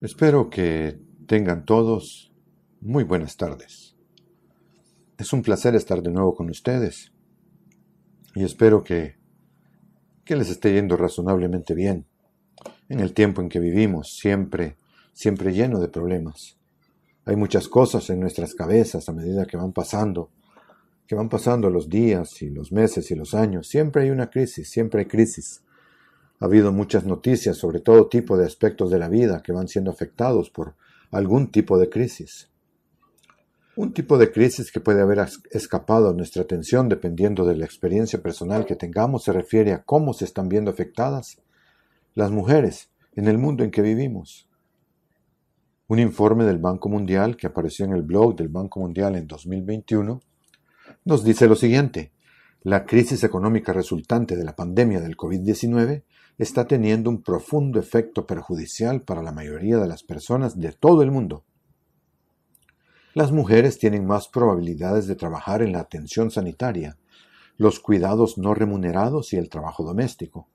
Espero que tengan todos muy buenas tardes. Es un placer estar de nuevo con ustedes y espero que les esté yendo razonablemente bien en el tiempo en que vivimos, siempre lleno de problemas. Hay muchas cosas en nuestras cabezas a medida que van pasando los días y los meses y los años. Siempre hay una crisis, siempre hay crisis. Ha habido muchas noticias sobre todo tipo de aspectos de la vida que van siendo afectados por algún tipo de crisis. Un tipo de crisis que puede haber escapado a nuestra atención dependiendo de la experiencia personal que tengamos se refiere a cómo se están viendo afectadas las mujeres en el mundo en que vivimos. Un informe del Banco Mundial que apareció en el blog del Banco Mundial en 2021 nos dice lo siguiente: la crisis económica resultante de la pandemia del COVID-19 está teniendo un profundo efecto perjudicial para la mayoría de las personas de todo el mundo. Las mujeres tienen más probabilidades de trabajar en la atención sanitaria, los cuidados no remunerados y el trabajo doméstico,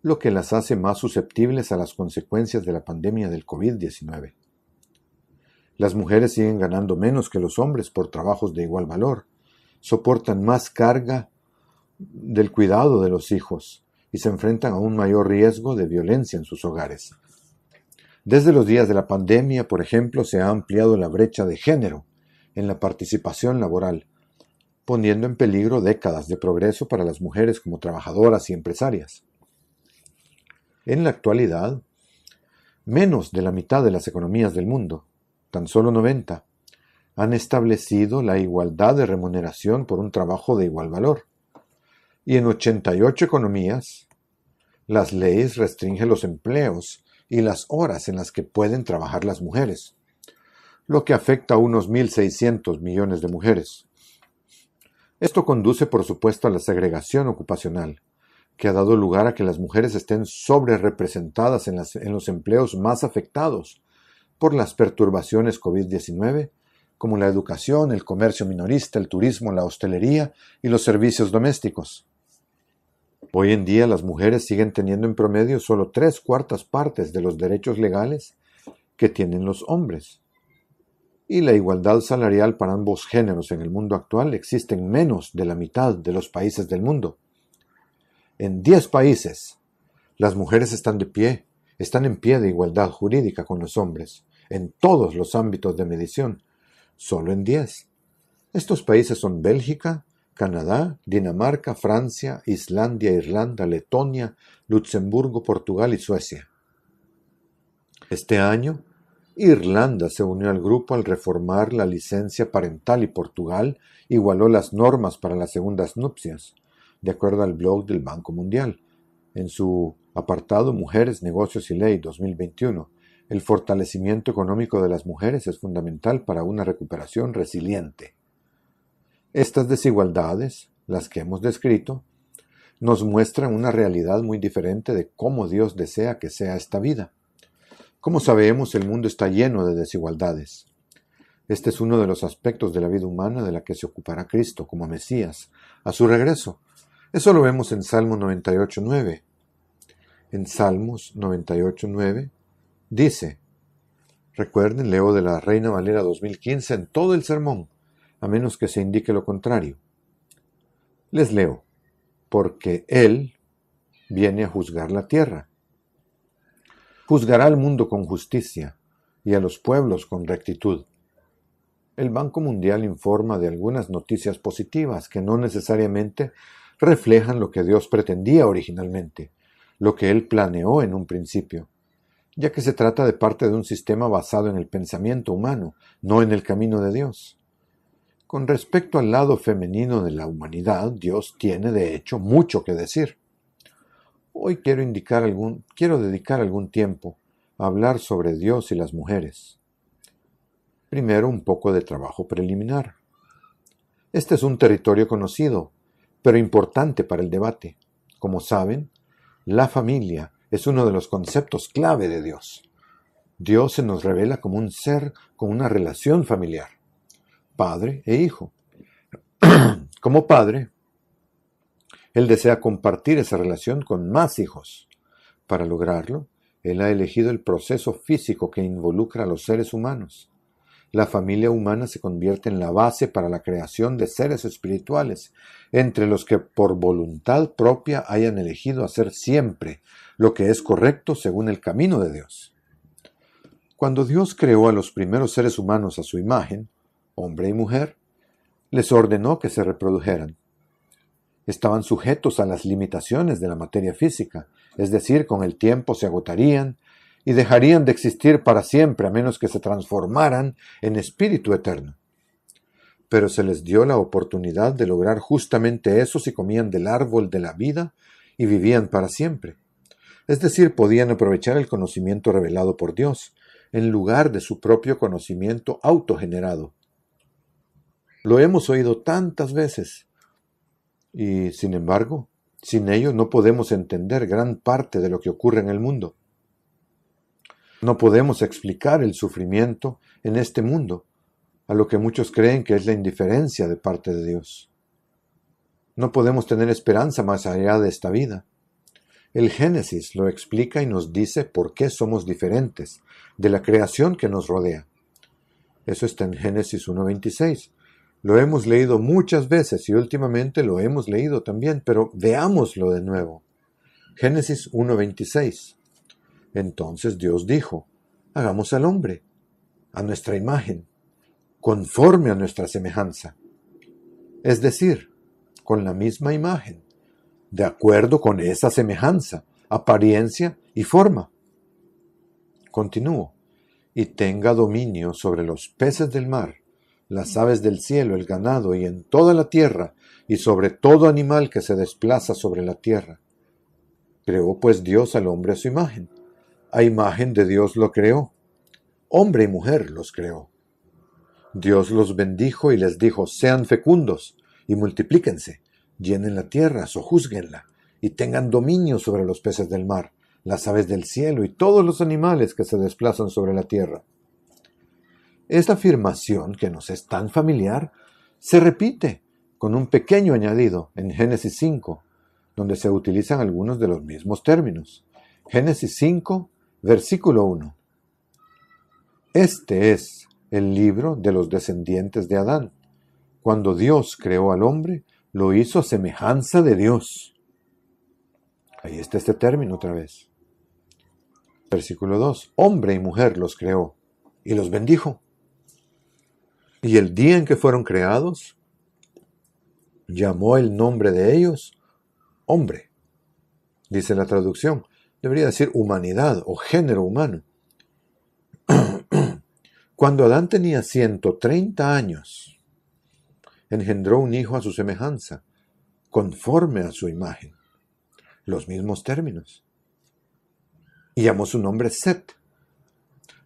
lo que las hace más susceptibles a las consecuencias de la pandemia del COVID-19. Las mujeres siguen ganando menos que los hombres por trabajos de igual valor, soportan más carga del cuidado de los hijos y se enfrentan a un mayor riesgo de violencia en sus hogares. Desde los días de la pandemia, por ejemplo, se ha ampliado la brecha de género en la participación laboral, poniendo en peligro décadas de progreso para las mujeres como trabajadoras y empresarias. En la actualidad, menos de la mitad de las economías del mundo, tan solo 90, han establecido la igualdad de remuneración por un trabajo de igual valor. Y en 88 economías, las leyes restringen los empleos y las horas en las que pueden trabajar las mujeres, lo que afecta a unos 1.600 millones de mujeres. Esto conduce, por supuesto, a la segregación ocupacional, que ha dado lugar a que las mujeres estén sobrerepresentadas en los empleos más afectados por las perturbaciones COVID-19, como la educación, el comercio minorista, el turismo, la hostelería y los servicios domésticos. Hoy en día las mujeres siguen teniendo en promedio solo 3/4 partes de los derechos legales que tienen los hombres. Y la igualdad salarial para ambos géneros en el mundo actual existe en menos de la mitad de los países del mundo. En 10 países, las mujeres están en pie de igualdad jurídica con los hombres, en todos los ámbitos de medición, solo en 10. Estos países son Bélgica, Canadá, Dinamarca, Francia, Islandia, Irlanda, Letonia, Luxemburgo, Portugal y Suecia. Este año, Irlanda se unió al grupo al reformar la licencia parental y Portugal igualó las normas para las segundas nupcias, de acuerdo al blog del Banco Mundial. En su apartado Mujeres, Negocios y Ley 2021, el fortalecimiento económico de las mujeres es fundamental para una recuperación resiliente. Estas desigualdades, las que hemos descrito, nos muestran una realidad muy diferente de cómo Dios desea que sea esta vida. Como sabemos, el mundo está lleno de desigualdades. Este es uno de los aspectos de la vida humana de la que se ocupará Cristo como Mesías a su regreso. Eso lo vemos en Salmo 98:9. En Salmos 98:9 dice, recuerden, leo de la Reina Valera 2015 en todo el sermón, a menos que se indique lo contrario. Les leo, porque Él viene a juzgar la tierra. Juzgará al mundo con justicia y a los pueblos con rectitud. El Banco Mundial informa de algunas noticias positivas que no necesariamente reflejan lo que Dios pretendía originalmente, lo que Él planeó en un principio, ya que se trata de parte de un sistema basado en el pensamiento humano, no en el camino de Dios. Con respecto al lado femenino de la humanidad, Dios tiene, de hecho, mucho que decir. Hoy quiero dedicar algún tiempo a hablar sobre Dios y las mujeres. Primero, un poco de trabajo preliminar. Este es un territorio conocido, pero importante para el debate. Como saben, la familia es uno de los conceptos clave de Dios. Dios se nos revela como un ser con una relación familiar, padre e hijo. Como padre, Él desea compartir esa relación con más hijos. Para lograrlo, Él ha elegido el proceso físico que involucra a los seres humanos. La familia humana se convierte en la base para la creación de seres espirituales, entre los que por voluntad propia hayan elegido hacer siempre lo que es correcto según el camino de Dios. Cuando Dios creó a los primeros seres humanos a su imagen, hombre y mujer, les ordenó que se reprodujeran. Estaban sujetos a las limitaciones de la materia física, es decir, con el tiempo se agotarían y dejarían de existir para siempre a menos que se transformaran en espíritu eterno. Pero se les dio la oportunidad de lograr justamente eso si comían del árbol de la vida y vivían para siempre. Es decir, podían aprovechar el conocimiento revelado por Dios, en lugar de su propio conocimiento autogenerado. Lo hemos oído tantas veces. Y, sin embargo, sin ello no podemos entender gran parte de lo que ocurre en el mundo. No podemos explicar el sufrimiento en este mundo, a lo que muchos creen que es la indiferencia de parte de Dios. No podemos tener esperanza más allá de esta vida. El Génesis lo explica y nos dice por qué somos diferentes de la creación que nos rodea. Eso está en Génesis 1:26. Lo hemos leído muchas veces y últimamente lo hemos leído también, pero veámoslo de nuevo. Génesis 1:26. Entonces Dios dijo, hagamos al hombre, a nuestra imagen, conforme a nuestra semejanza. Es decir, con la misma imagen, de acuerdo con esa semejanza, apariencia y forma. Continúo. Y tenga dominio sobre los peces del mar, las aves del cielo, el ganado y en toda la tierra, y sobre todo animal que se desplaza sobre la tierra. Creó pues Dios al hombre a su imagen. A imagen de Dios lo creó. Hombre y mujer los creó. Dios los bendijo y les dijo, sean fecundos y multiplíquense, llenen la tierra, sojúzguenla, y tengan dominio sobre los peces del mar, las aves del cielo y todos los animales que se desplazan sobre la tierra. Esta afirmación, que nos es tan familiar, se repite con un pequeño añadido en Génesis 5, donde se utilizan algunos de los mismos términos. Génesis 5, versículo 1. Este es el libro de los descendientes de Adán. Cuando Dios creó al hombre, lo hizo a semejanza de Dios. Ahí está este término otra vez. Versículo 2. Hombre y mujer los creó y los bendijo. Y el día en que fueron creados, llamó el nombre de ellos hombre. Dice la traducción. Debería decir humanidad o género humano. Cuando Adán tenía 130 años, engendró un hijo a su semejanza, conforme a su imagen. Los mismos términos. Y llamó su nombre Set.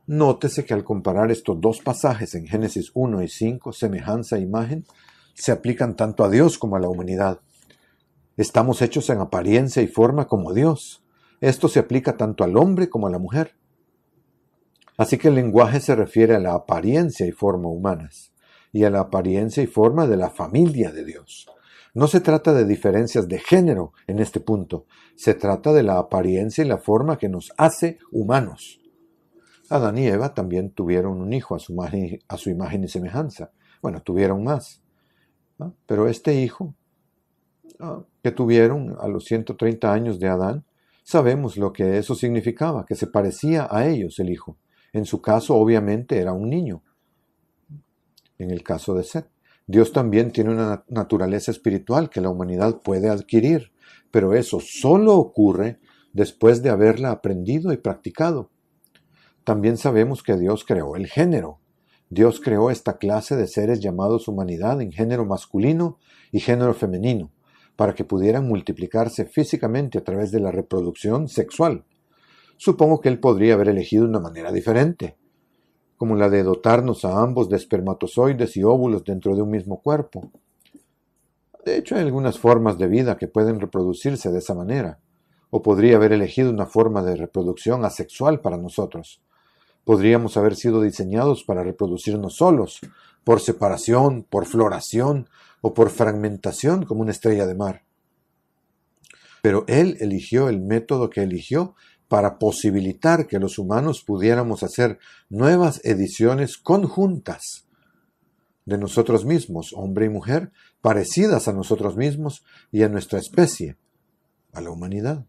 Nótese que al comparar estos dos pasajes en Génesis 1 y 5, semejanza e imagen, se aplican tanto a Dios como a la humanidad. Estamos hechos en apariencia y forma como Dios. Esto se aplica tanto al hombre como a la mujer. Así que el lenguaje se refiere a la apariencia y forma humanas, y a la apariencia y forma de la familia de Dios. No se trata de diferencias de género en este punto, se trata de la apariencia y la forma que nos hace humanos. Adán y Eva también tuvieron un hijo a su imagen y semejanza. Bueno, tuvieron más. ¿No? Pero este hijo que tuvieron a los 130 años de Adán, sabemos lo que eso significaba, que se parecía a ellos el hijo. En su caso, obviamente, era un niño. En el caso de Set. Dios también tiene una naturaleza espiritual que la humanidad puede adquirir, pero eso solo ocurre después de haberla aprendido y practicado. También sabemos que Dios creó el género. Dios creó esta clase de seres llamados humanidad en género masculino y género femenino, para que pudieran multiplicarse físicamente a través de la reproducción sexual. Supongo que Él podría haber elegido una manera diferente, como la de dotarnos a ambos de espermatozoides y óvulos dentro de un mismo cuerpo. De hecho, hay algunas formas de vida que pueden reproducirse de esa manera, o podría haber elegido una forma de reproducción asexual para nosotros. Podríamos haber sido diseñados para reproducirnos solos, por separación, por floración o por fragmentación como una estrella de mar. Pero Él eligió el método que eligió para posibilitar que los humanos pudiéramos hacer nuevas ediciones conjuntas de nosotros mismos, hombre y mujer, parecidas a nosotros mismos y a nuestra especie, a la humanidad.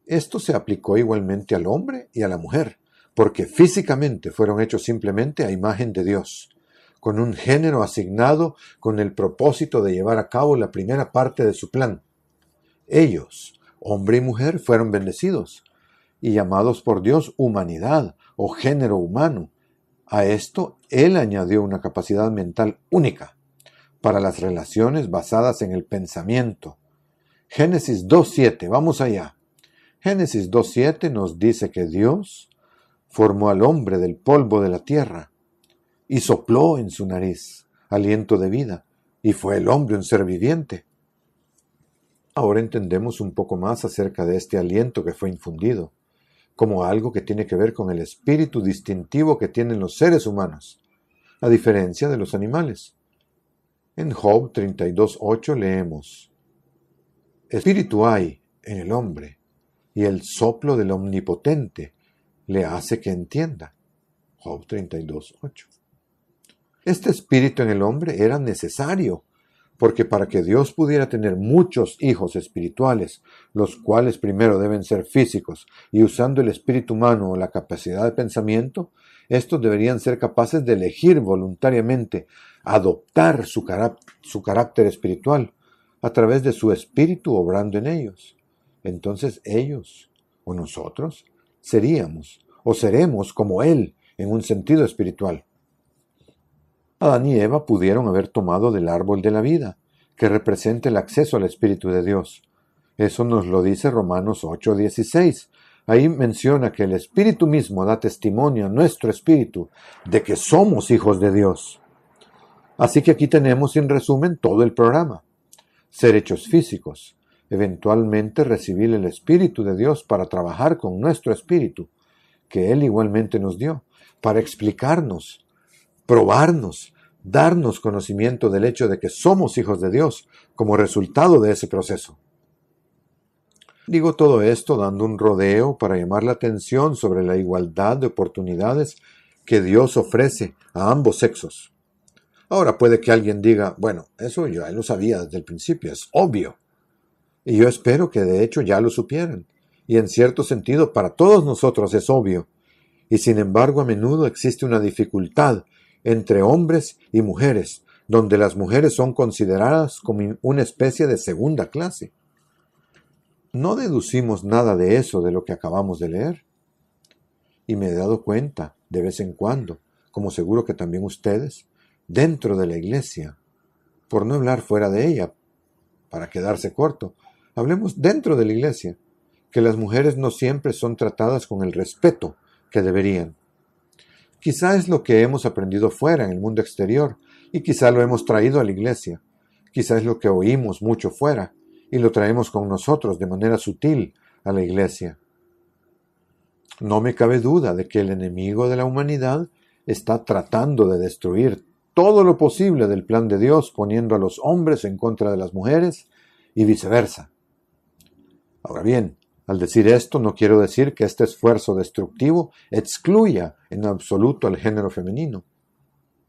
Esto se aplicó igualmente al hombre y a la mujer, porque físicamente fueron hechos simplemente a imagen de Dios, con un género asignado con el propósito de llevar a cabo la primera parte de su plan. Ellos, hombre y mujer, fueron bendecidos y llamados por Dios humanidad o género humano. A esto Él añadió una capacidad mental única para las relaciones basadas en el pensamiento. Génesis 2.7, vamos allá. Génesis 2.7 nos dice que Dios formó al hombre del polvo de la tierra y sopló en su nariz aliento de vida, y fue el hombre un ser viviente. Ahora entendemos un poco más acerca de este aliento que fue infundido, como algo que tiene que ver con el espíritu distintivo que tienen los seres humanos, a diferencia de los animales. En Job 32.8 leemos: Espíritu hay en el hombre, y el soplo del Omnipotente le hace que entienda. Job 32.8. Este espíritu en el hombre era necesario, porque para que Dios pudiera tener muchos hijos espirituales, los cuales primero deben ser físicos, y usando el espíritu humano o la capacidad de pensamiento, estos deberían ser capaces de elegir voluntariamente, adoptar su carácter espiritual, a través de su espíritu obrando en ellos. Entonces ellos, o nosotros, seríamos o seremos como Él en un sentido espiritual. Adán y Eva pudieron haber tomado del árbol de la vida, que representa el acceso al Espíritu de Dios. Eso nos lo dice Romanos 8:16. Ahí menciona que el Espíritu mismo da testimonio a nuestro espíritu de que somos hijos de Dios. Así que aquí tenemos en resumen todo el programa. Ser hechos físicos, eventualmente recibir el Espíritu de Dios para trabajar con nuestro espíritu, que Él igualmente nos dio, para explicarnos, probarnos, darnos conocimiento del hecho de que somos hijos de Dios como resultado de ese proceso. Digo todo esto dando un rodeo para llamar la atención sobre la igualdad de oportunidades que Dios ofrece a ambos sexos. Ahora puede que alguien diga, bueno, eso yo ya lo sabía desde el principio, es obvio. Y yo espero que de hecho ya lo supieran. Y en cierto sentido para todos nosotros es obvio. Y sin embargo a menudo existe una dificultad entre hombres y mujeres, donde las mujeres son consideradas como una especie de segunda clase. No deducimos nada de eso de lo que acabamos de leer. Y me he dado cuenta, de vez en cuando, como seguro que también ustedes, dentro de la iglesia, por no hablar fuera de ella, para quedarse corto, hablemos dentro de la iglesia, que las mujeres no siempre son tratadas con el respeto que deberían. Quizá es lo que hemos aprendido fuera en el mundo exterior y quizá lo hemos traído a la iglesia. Quizá es lo que oímos mucho fuera y lo traemos con nosotros de manera sutil a la iglesia. No me cabe duda de que el enemigo de la humanidad está tratando de destruir todo lo posible del plan de Dios, poniendo a los hombres en contra de las mujeres y viceversa. Ahora bien, al decir esto, no quiero decir que este esfuerzo destructivo excluya en absoluto al género femenino.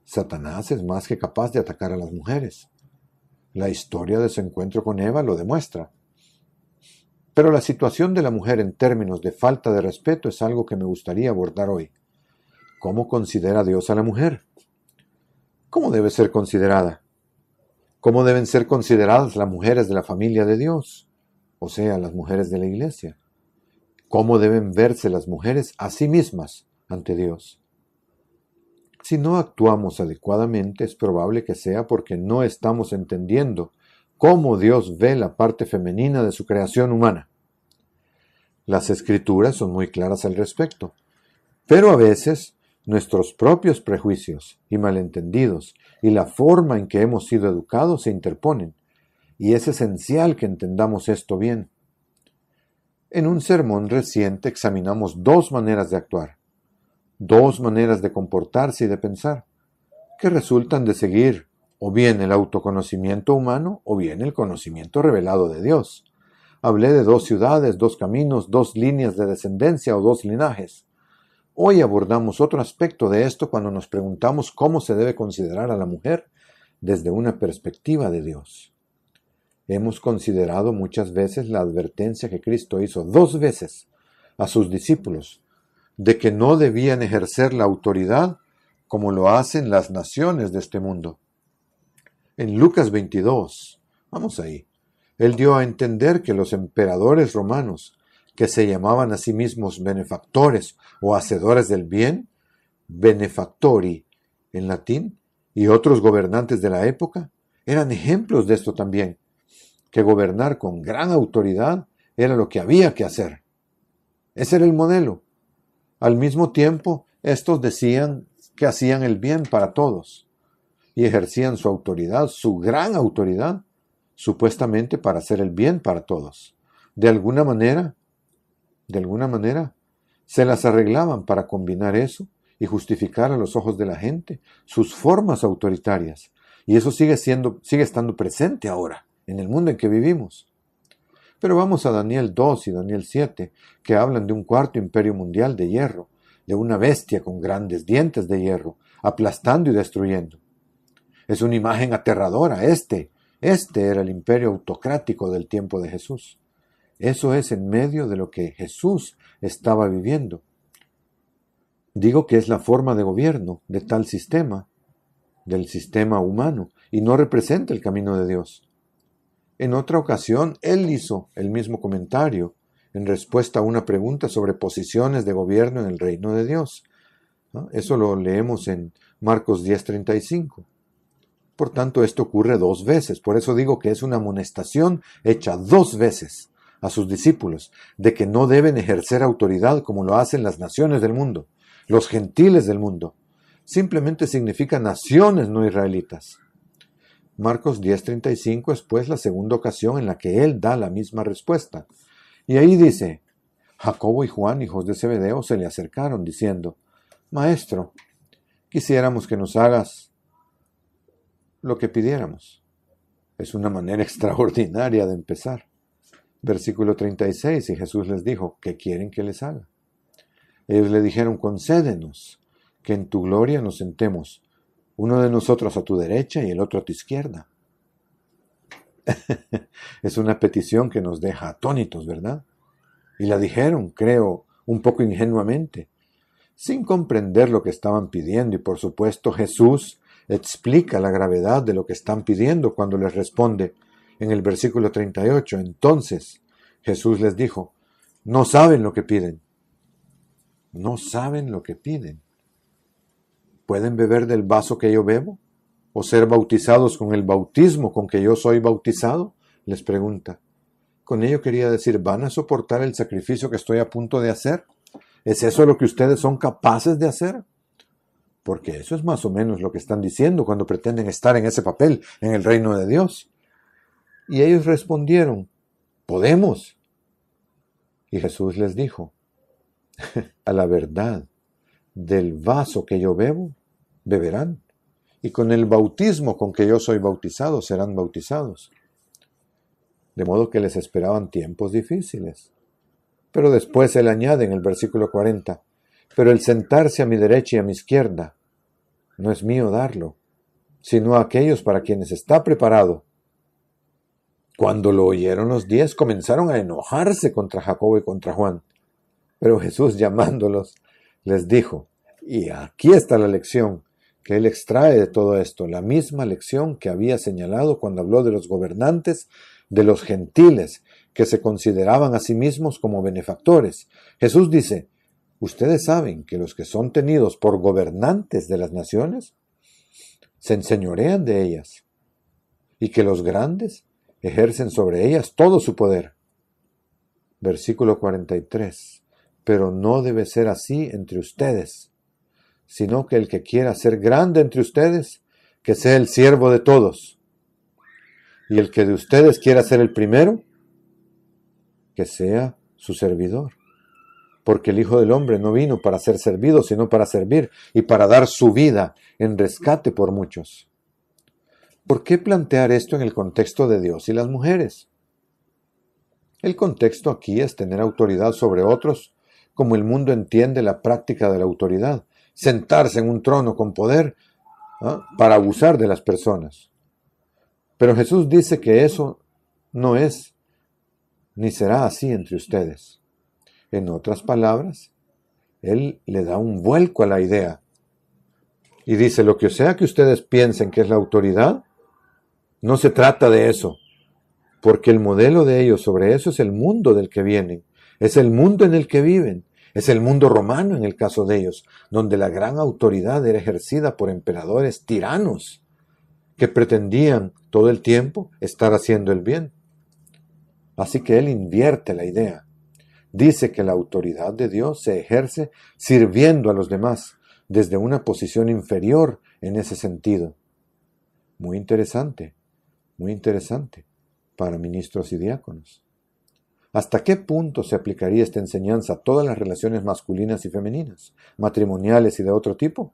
Satanás es más que capaz de atacar a las mujeres. La historia de su encuentro con Eva lo demuestra. Pero la situación de la mujer en términos de falta de respeto es algo que me gustaría abordar hoy. ¿Cómo considera Dios a la mujer? ¿Cómo debe ser considerada? ¿Cómo deben ser consideradas las mujeres de la familia de Dios? O sea, las mujeres de la iglesia. ¿Cómo deben verse las mujeres a sí mismas ante Dios? Si no actuamos adecuadamente, es probable que sea porque no estamos entendiendo cómo Dios ve la parte femenina de su creación humana. Las Escrituras son muy claras al respecto, pero a veces nuestros propios prejuicios y malentendidos y la forma en que hemos sido educados se interponen. Y es esencial que entendamos esto bien. En un sermón reciente examinamos dos maneras de actuar, dos maneras de comportarse y de pensar, que resultan de seguir o bien el autoconocimiento humano o bien el conocimiento revelado de Dios. Hablé de 2 ciudades, 2 caminos, 2 líneas de descendencia o 2 linajes. Hoy abordamos otro aspecto de esto cuando nos preguntamos cómo se debe considerar a la mujer desde una perspectiva de Dios. Hemos considerado muchas veces la advertencia que Cristo hizo 2 veces a sus discípulos de que no debían ejercer la autoridad como lo hacen las naciones de este mundo. En Lucas 22, vamos ahí, él dio a entender que los emperadores romanos, que se llamaban a sí mismos benefactores o hacedores del bien, benefactori en latín, y otros gobernantes de la época, eran ejemplos de esto también, que gobernar con gran autoridad era lo que había que hacer. Ese era el modelo. Al mismo tiempo, estos decían que hacían el bien para todos y ejercían su autoridad, su gran autoridad, supuestamente para hacer el bien para todos. De alguna manera, se las arreglaban para combinar eso y justificar a los ojos de la gente sus formas autoritarias. Y eso sigue estando presente ahora, en el mundo en que vivimos. Pero vamos a Daniel 2 y Daniel 7, que hablan de un cuarto imperio mundial de hierro, de una bestia con grandes dientes de hierro, aplastando y destruyendo. Es una imagen aterradora. Este era el imperio autocrático del tiempo de Jesús. Eso es en medio de lo que Jesús estaba viviendo. Digo que es la forma de gobierno de tal sistema, del sistema humano, y no representa el camino de Dios. En otra ocasión, él hizo el mismo comentario en respuesta a una pregunta sobre posiciones de gobierno en el reino de Dios. Eso lo leemos en Marcos 10:35. Por tanto, esto ocurre 2 veces. Por eso digo que es una amonestación hecha 2 veces a sus discípulos de que no deben ejercer autoridad como lo hacen las naciones del mundo, los gentiles del mundo. Simplemente significa naciones no israelitas. Marcos 10:35 es pues la segunda ocasión en la que él da la misma respuesta. Y ahí dice, Jacobo y Juan, hijos de Zebedeo, se le acercaron diciendo, Maestro, quisiéramos que nos hagas lo que pidiéramos. Es una manera extraordinaria de empezar. Versículo 36, y Jesús les dijo, ¿qué quieren que les haga? Ellos le dijeron, concédenos que en tu gloria nos sentemos, uno de nosotros a tu derecha y el otro a tu izquierda. Es una petición que nos deja atónitos, ¿verdad? Y la dijeron, creo, un poco ingenuamente, sin comprender lo que estaban pidiendo. Y por supuesto Jesús explica la gravedad de lo que están pidiendo cuando les responde en el versículo 38. Entonces Jesús les dijo, no saben lo que piden. No saben lo que piden. ¿Pueden beber del vaso que yo bebo? ¿O ser bautizados con el bautismo con que yo soy bautizado? Les pregunta. Con ello quería decir, ¿van a soportar el sacrificio que estoy a punto de hacer? ¿Es eso lo que ustedes son capaces de hacer? Porque eso es más o menos lo que están diciendo cuando pretenden estar en ese papel en el reino de Dios. Y ellos respondieron, podemos. Y Jesús les dijo, a la verdad, del vaso que yo bebo, beberán, y con el bautismo con que yo soy bautizado, serán bautizados. De modo que les esperaban tiempos difíciles. Pero después él añade en el versículo 40, pero el sentarse a mi derecha y a mi izquierda, no es mío darlo, sino a aquellos para quienes está preparado. Cuando lo oyeron los 10, comenzaron a enojarse contra Jacobo y contra Juan. Pero Jesús, llamándolos, les dijo, y aquí está la lección que él extrae de todo esto, la misma lección que había señalado cuando habló de los gobernantes de los gentiles, que se consideraban a sí mismos como benefactores. Jesús dice, ustedes saben que los que son tenidos por gobernantes de las naciones se enseñorean de ellas, y que los grandes ejercen sobre ellas todo su poder. Versículo 43. Pero no debe ser así entre ustedes, sino que el que quiera ser grande entre ustedes, que sea el siervo de todos. Y el que de ustedes quiera ser el primero, que sea su servidor. Porque el Hijo del Hombre no vino para ser servido, sino para servir y para dar su vida en rescate por muchos. ¿Por qué plantear esto en el contexto de Dios y las mujeres? El contexto aquí es tener autoridad sobre otros, como el mundo entiende la práctica de la autoridad, sentarse en un trono con poder, para abusar de las personas. Pero Jesús dice que eso no es ni será así entre ustedes. En otras palabras, Él le da un vuelco a la idea y dice: lo que sea que ustedes piensen que es la autoridad, no se trata de eso, porque el modelo de ellos sobre eso es el mundo del que vienen, es el mundo en el que viven, es el mundo romano en el caso de ellos, donde la gran autoridad era ejercida por emperadores tiranos que pretendían todo el tiempo estar haciendo el bien. Así que él invierte la idea. Dice que la autoridad de Dios se ejerce sirviendo a los demás desde una posición inferior en ese sentido. Muy interesante para ministros y diáconos. ¿Hasta qué punto se aplicaría esta enseñanza a todas las relaciones masculinas y femeninas, matrimoniales y de otro tipo?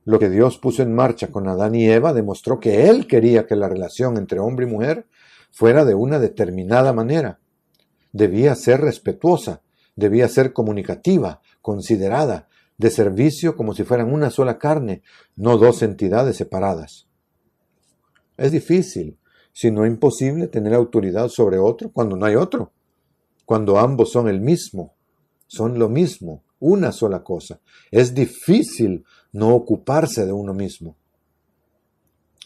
Lo que Dios puso en marcha con Adán y Eva demostró que Él quería que la relación entre hombre y mujer fuera de una determinada manera. Debía ser respetuosa, debía ser comunicativa, considerada, de servicio como si fueran una sola carne, no dos entidades separadas. Es difícil, si no imposible, tener autoridad sobre otro cuando no hay otro, cuando ambos son el mismo, son lo mismo, una sola cosa. Es difícil no ocuparse de uno mismo.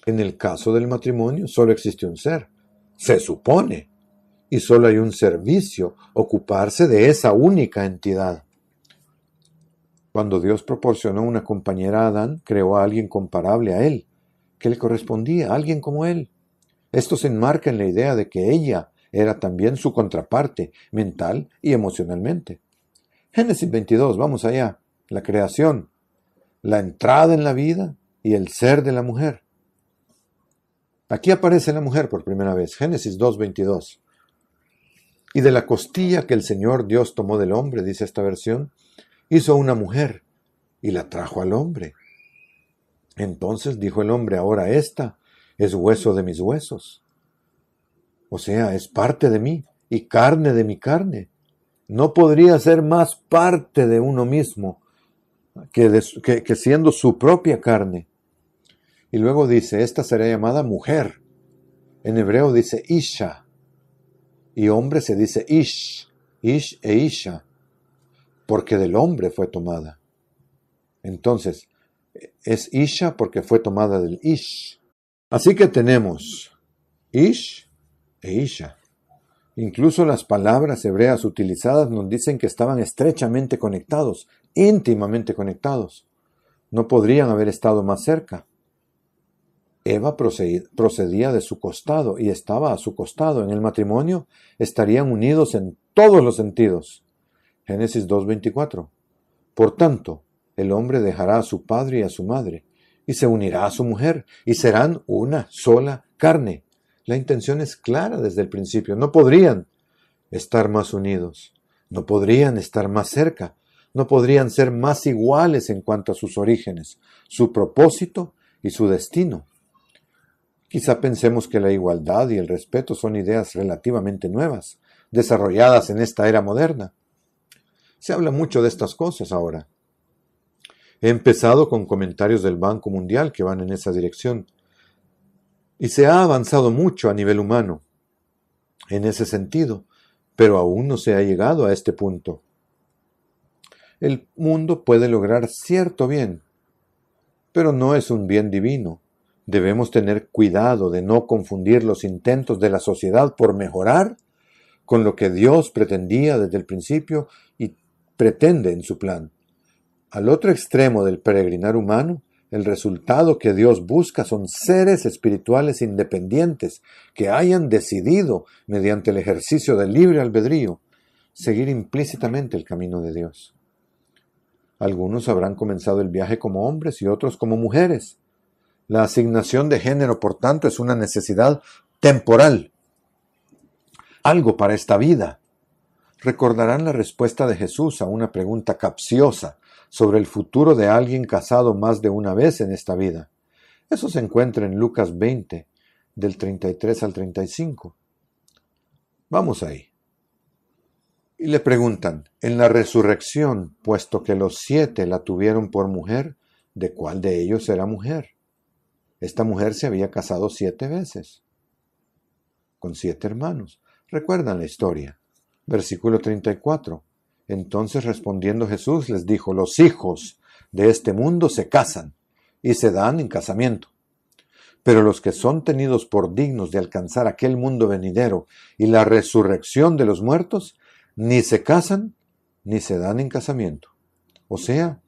En el caso del matrimonio solo existe un ser, se supone, y solo hay un servicio, ocuparse de esa única entidad. Cuando Dios proporcionó una compañera a Adán, creó a alguien comparable a él, que le correspondía, a alguien como él. Esto se enmarca en la idea de que ella era también su contraparte, mental y emocionalmente. Génesis 22, vamos allá, la creación, la entrada en la vida y el ser de la mujer. Aquí aparece la mujer por primera vez, Génesis 2:22. Y de la costilla que el Señor Dios tomó del hombre, dice esta versión, hizo una mujer y la trajo al hombre. Entonces dijo el hombre: ahora esta es hueso de mis huesos. O sea, es parte de mí y carne de mi carne. No podría ser más parte de uno mismo que siendo su propia carne. Y luego dice: esta será llamada mujer. En hebreo dice isha. Y hombre se dice ish e isha, porque del hombre fue tomada. Entonces, es isha porque fue tomada del ish. Así que tenemos ish e isha. Incluso las palabras hebreas utilizadas nos dicen que estaban estrechamente conectados, íntimamente conectados. No podrían haber estado más cerca. Eva procedía de su costado y estaba a su costado. En el matrimonio estarían unidos en todos los sentidos. Génesis 2:24. Por tanto, el hombre dejará a su padre y a su madre, y se unirá a su mujer, y serán una sola carne. La intención es clara desde el principio. No podrían estar más unidos, no podrían estar más cerca, no podrían ser más iguales en cuanto a sus orígenes, su propósito y su destino. Quizá pensemos que la igualdad y el respeto son ideas relativamente nuevas, desarrolladas en esta era moderna. Se habla mucho de estas cosas ahora. He empezado con comentarios del Banco Mundial que van en esa dirección. Y se ha avanzado mucho a nivel humano en ese sentido, pero aún no se ha llegado a este punto. El mundo puede lograr cierto bien, pero no es un bien divino. Debemos tener cuidado de no confundir los intentos de la sociedad por mejorar con lo que Dios pretendía desde el principio y pretende en su plan. Al otro extremo del peregrinar humano, el resultado que Dios busca son seres espirituales independientes que hayan decidido, mediante el ejercicio del libre albedrío, seguir implícitamente el camino de Dios. Algunos habrán comenzado el viaje como hombres y otros como mujeres. La asignación de género, por tanto, es una necesidad temporal, algo para esta vida. Recordarán la respuesta de Jesús a una pregunta capciosa sobre el futuro de alguien casado más de una vez en esta vida. Eso se encuentra en Lucas 20, del 33 al 35. Vamos ahí. Y le preguntan, en la resurrección, puesto que los 7 la tuvieron por mujer, ¿de cuál de ellos era mujer? Esta mujer se había casado 7 veces, con 7 hermanos. ¿Recuerdan la historia? Versículo 34. Entonces respondiendo Jesús les dijo, los hijos de este mundo se casan y se dan en casamiento. Pero los que son tenidos por dignos de alcanzar aquel mundo venidero y la resurrección de los muertos, ni se casan ni se dan en casamiento. O sea,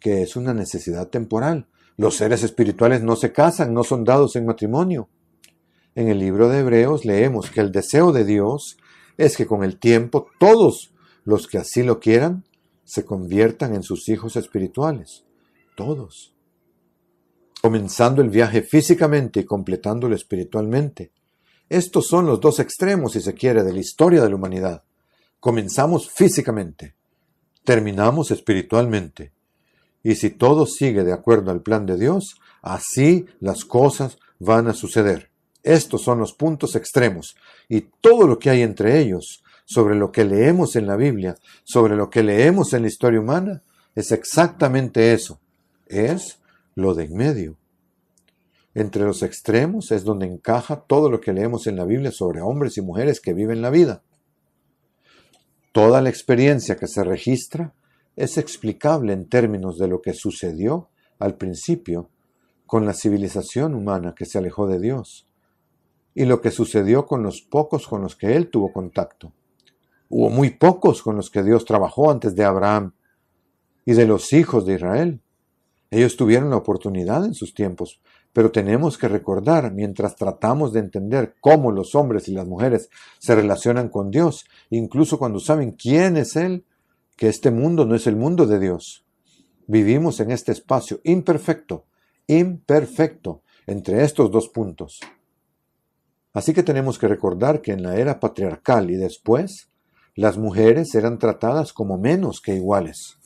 que es una necesidad temporal. Los seres espirituales no se casan, no son dados en matrimonio. En el libro de Hebreos leemos que el deseo de Dios es que con el tiempo todos los que así lo quieran se conviertan en sus hijos espirituales. Todos. Comenzando el viaje físicamente y completándolo espiritualmente. Estos son los dos extremos, si se quiere, de la historia de la humanidad. Comenzamos físicamente, terminamos espiritualmente. Y si todo sigue de acuerdo al plan de Dios, así las cosas van a suceder. Estos son los puntos extremos y todo lo que hay entre ellos, sobre lo que leemos en la Biblia, sobre lo que leemos en la historia humana, es exactamente eso. Es lo de en medio. Entre los extremos es donde encaja todo lo que leemos en la Biblia sobre hombres y mujeres que viven la vida. Toda la experiencia que se registra es explicable en términos de lo que sucedió al principio con la civilización humana que se alejó de Dios y lo que sucedió con los pocos con los que Él tuvo contacto. Hubo muy pocos con los que Dios trabajó antes de Abraham y de los hijos de Israel. Ellos tuvieron la oportunidad en sus tiempos, pero tenemos que recordar, mientras tratamos de entender cómo los hombres y las mujeres se relacionan con Dios, incluso cuando saben quién es Él, que este mundo no es el mundo de Dios. Vivimos en este espacio imperfecto, entre estos dos puntos. Así que tenemos que recordar que en la era patriarcal y después, las mujeres eran tratadas como menos que iguales.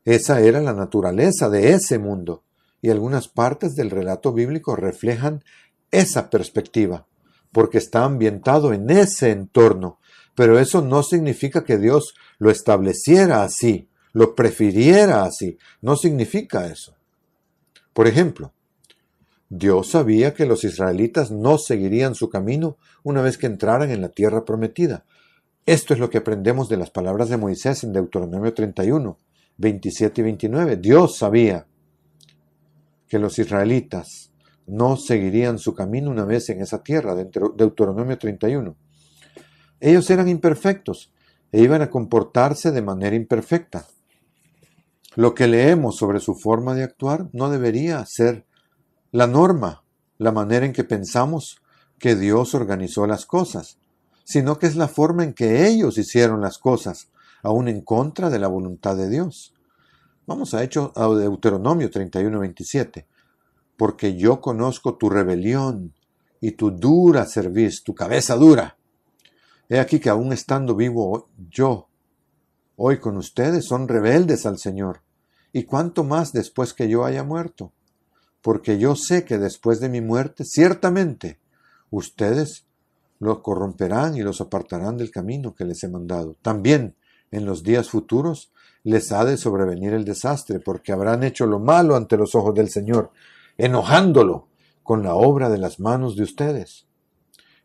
Esa era la naturaleza de ese mundo, y algunas partes del relato bíblico reflejan esa perspectiva, porque está ambientado en ese entorno, pero eso no significa que Dios lo estableciera así, lo prefiriera así, no significa eso. Por ejemplo, Dios sabía que los israelitas no seguirían su camino una vez que entraran en la tierra prometida. Esto es lo que aprendemos de las palabras de Moisés en Deuteronomio 31, 27 y 29. Dios sabía que los israelitas no seguirían su camino una vez en esa tierra, Deuteronomio 31. Ellos eran imperfectos e iban a comportarse de manera imperfecta. Lo que leemos sobre su forma de actuar no debería ser la norma, la manera en que pensamos que Dios organizó las cosas, sino que es la forma en que ellos hicieron las cosas, aún en contra de la voluntad de Dios. Vamos a Deuteronomio 31, 27. Porque yo conozco tu rebelión y tu dura cerviz, tu cabeza dura. He aquí que aún estando vivo yo, hoy con ustedes son rebeldes al Señor. ¿Y cuánto más después que yo haya muerto? Porque yo sé que después de mi muerte, ciertamente, ustedes los corromperán y los apartarán del camino que les he mandado. También, en los días futuros, les ha de sobrevenir el desastre, porque habrán hecho lo malo ante los ojos del Señor, enojándolo con la obra de las manos de ustedes.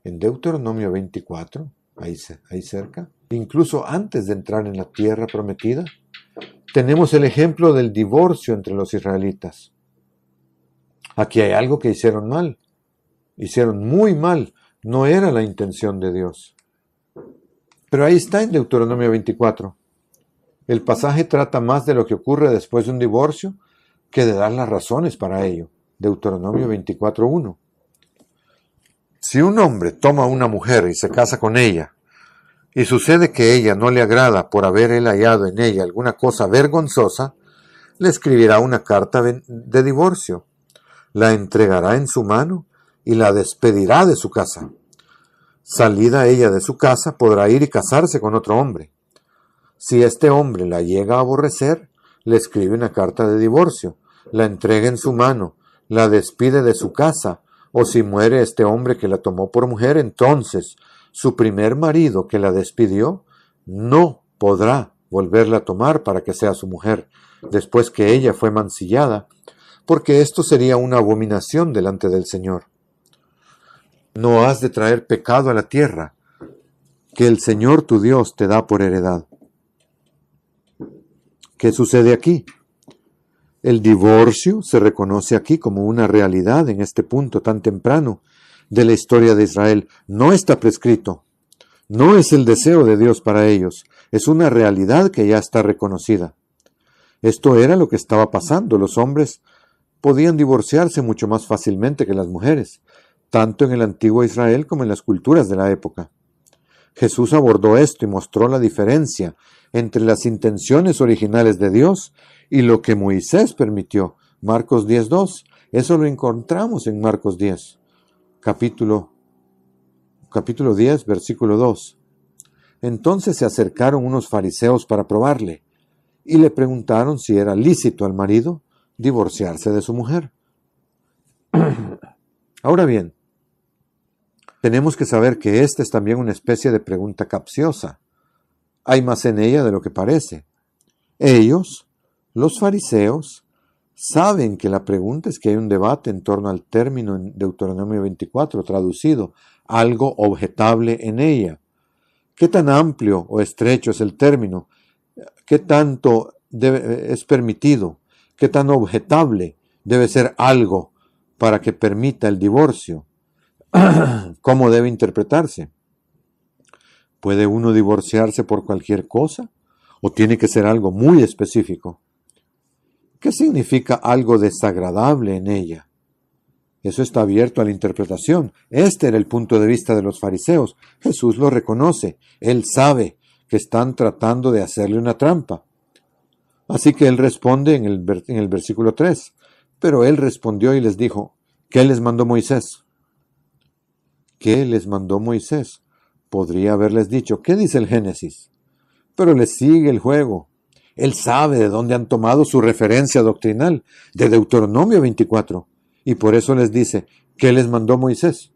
En Deuteronomio 24, ahí cerca, incluso antes de entrar en la tierra prometida, tenemos el ejemplo del divorcio entre los israelitas. Aquí hay algo que hicieron mal, hicieron muy mal, no era la intención de Dios. Pero ahí está en Deuteronomio 24. El pasaje trata más de lo que ocurre después de un divorcio que de dar las razones para ello. Deuteronomio 24:1. Si un hombre toma a una mujer y se casa con ella, y sucede que ella no le agrada por haber él hallado en ella alguna cosa vergonzosa, le escribirá una carta de divorcio, la entregará en su mano y la despedirá de su casa. Salida ella de su casa, podrá ir y casarse con otro hombre. Si este hombre la llega a aborrecer, le escribe una carta de divorcio, la entrega en su mano, la despide de su casa, o si muere este hombre que la tomó por mujer, entonces su primer marido que la despidió no podrá volverla a tomar para que sea su mujer, después que ella fue mancillada, porque esto sería una abominación delante del Señor. No has de traer pecado a la tierra, que el Señor tu Dios te da por heredad. ¿Qué sucede aquí? El divorcio se reconoce aquí como una realidad en este punto tan temprano de la historia de Israel. No está prescrito. No es el deseo de Dios para ellos. Es una realidad que ya está reconocida. Esto era lo que estaba pasando. Los hombres podían divorciarse mucho más fácilmente que las mujeres, tanto en el antiguo Israel como en las culturas de la época. Jesús abordó esto y mostró la diferencia entre las intenciones originales de Dios y lo que Moisés permitió. Marcos 10:2. Eso lo encontramos en Marcos 10, capítulo 10, versículo 2. Entonces se acercaron unos fariseos para probarle y le preguntaron si era lícito al marido divorciarse de su mujer. Ahora bien, tenemos que saber que esta es también una especie de pregunta capciosa. Hay más en ella de lo que parece. Ellos, los fariseos, saben que la pregunta es que hay un debate en torno al término en Deuteronomio 24, traducido, algo objetable en ella. ¿Qué tan amplio o estrecho es el término? ¿Qué tanto es permitido? ¿Qué tan objetable debe ser algo para que permita el divorcio? ¿Cómo debe interpretarse? ¿Puede uno divorciarse por cualquier cosa? ¿O tiene que ser algo muy específico? ¿Qué significa algo desagradable en ella? Eso está abierto a la interpretación. Este era el punto de vista de los fariseos. Jesús lo reconoce. Él sabe que están tratando de hacerle una trampa. Así que él responde en el versículo 3. Pero él respondió y les dijo, ¿qué les mandó Moisés? ¿Qué les mandó Moisés? Podría haberles dicho, ¿qué dice el Génesis? Pero les sigue el juego. Él sabe de dónde han tomado su referencia doctrinal, de Deuteronomio 24, y por eso les dice, ¿qué les mandó Moisés?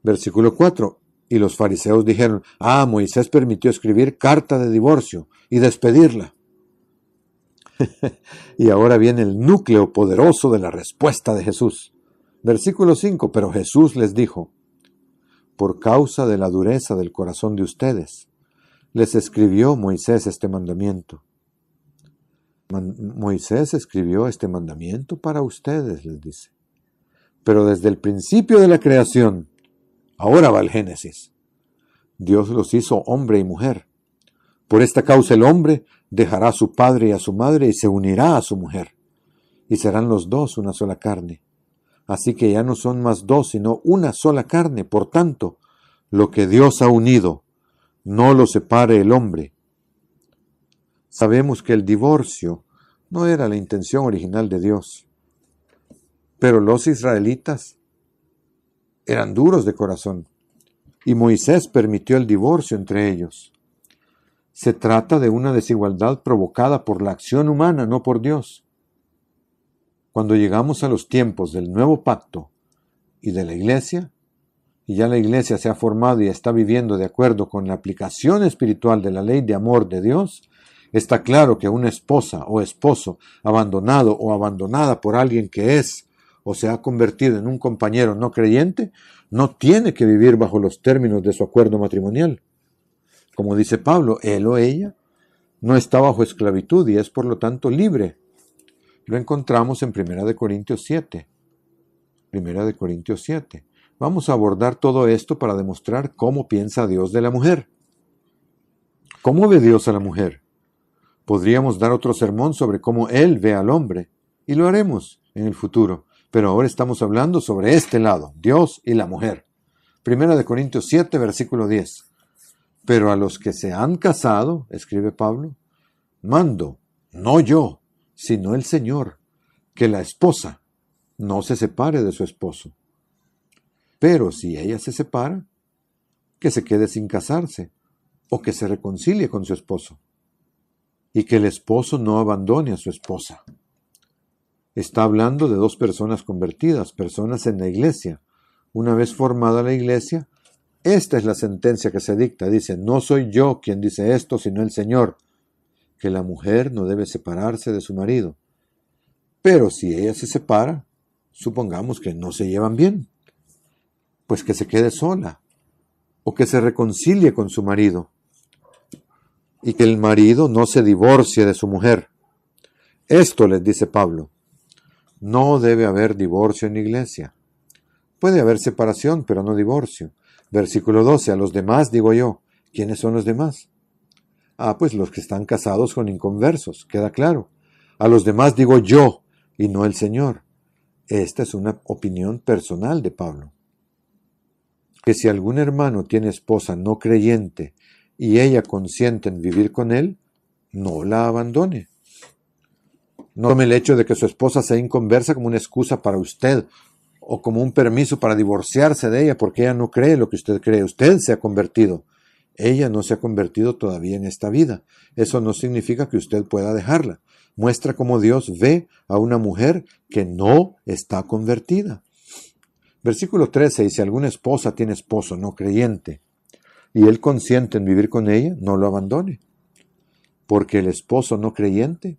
Versículo 4, y los fariseos dijeron, Moisés permitió escribir carta de divorcio y despedirla. Y ahora viene el núcleo poderoso de la respuesta de Jesús. Versículo 5, pero Jesús les dijo, por causa de la dureza del corazón de ustedes, les escribió Moisés este mandamiento. Moisés escribió este mandamiento para ustedes, les dice. Pero desde el principio de la creación, ahora va el Génesis, Dios los hizo hombre y mujer. Por esta causa el hombre dejará a su padre y a su madre y se unirá a su mujer, y serán los dos una sola carne. Así que ya no son más dos, sino una sola carne. Por tanto, lo que Dios ha unido, no lo separe el hombre. Sabemos que el divorcio no era la intención original de Dios. Pero los israelitas eran duros de corazón, y Moisés permitió el divorcio entre ellos. Se trata de una desigualdad provocada por la acción humana, no por Dios. Cuando llegamos a los tiempos del nuevo pacto y de la iglesia, y ya la iglesia se ha formado y está viviendo de acuerdo con la aplicación espiritual de la ley de amor de Dios, está claro que una esposa o esposo abandonado o abandonada por alguien que es o se ha convertido en un compañero no creyente, no tiene que vivir bajo los términos de su acuerdo matrimonial. Como dice Pablo, él o ella no está bajo esclavitud y es por lo tanto libre. Lo encontramos en 1 Corintios 7. 1 Corintios 7. Vamos a abordar todo esto para demostrar cómo piensa Dios de la mujer. ¿Cómo ve Dios a la mujer? Podríamos dar otro sermón sobre cómo Él ve al hombre, y lo haremos en el futuro, pero ahora estamos hablando sobre este lado, Dios y la mujer. 1 Corintios 7, versículo 10. Pero a los que se han casado, escribe Pablo, mando, no yo, sino el Señor, que la esposa no se separe de su esposo. Pero si ella se separa, que se quede sin casarse, o que se reconcilie con su esposo, y que el esposo no abandone a su esposa. Está hablando de dos personas convertidas, personas en la iglesia. Una vez formada la iglesia, Esta es la sentencia que se dicta. Dice, no soy yo quien dice esto, sino el Señor, que la mujer no debe separarse de su marido. Pero si ella se separa, supongamos que no se llevan bien, pues que se quede sola, o que se reconcilie con su marido, y que el marido no se divorcie de su mujer. Esto les dice Pablo. No debe haber divorcio en la iglesia. Puede haber separación, pero no divorcio. Versículo 12. A los demás digo yo. ¿Quiénes son los demás? Pues los que están casados con inconversos, queda claro. A los demás digo yo, y no el Señor. Esta es una opinión personal de Pablo. Que si algún hermano tiene esposa no creyente y ella consiente en vivir con él, no la abandone. No tome el hecho de que su esposa sea inconversa como una excusa para usted o como un permiso para divorciarse de ella porque ella no cree lo que usted cree. Usted se ha convertido. Ella no se ha convertido todavía en esta vida. Eso no significa que usted pueda dejarla. Muestra cómo Dios ve a una mujer que no está convertida. Versículo 13 dice, si alguna esposa tiene esposo no creyente y él consiente en vivir con ella, no lo abandone. Porque el esposo no creyente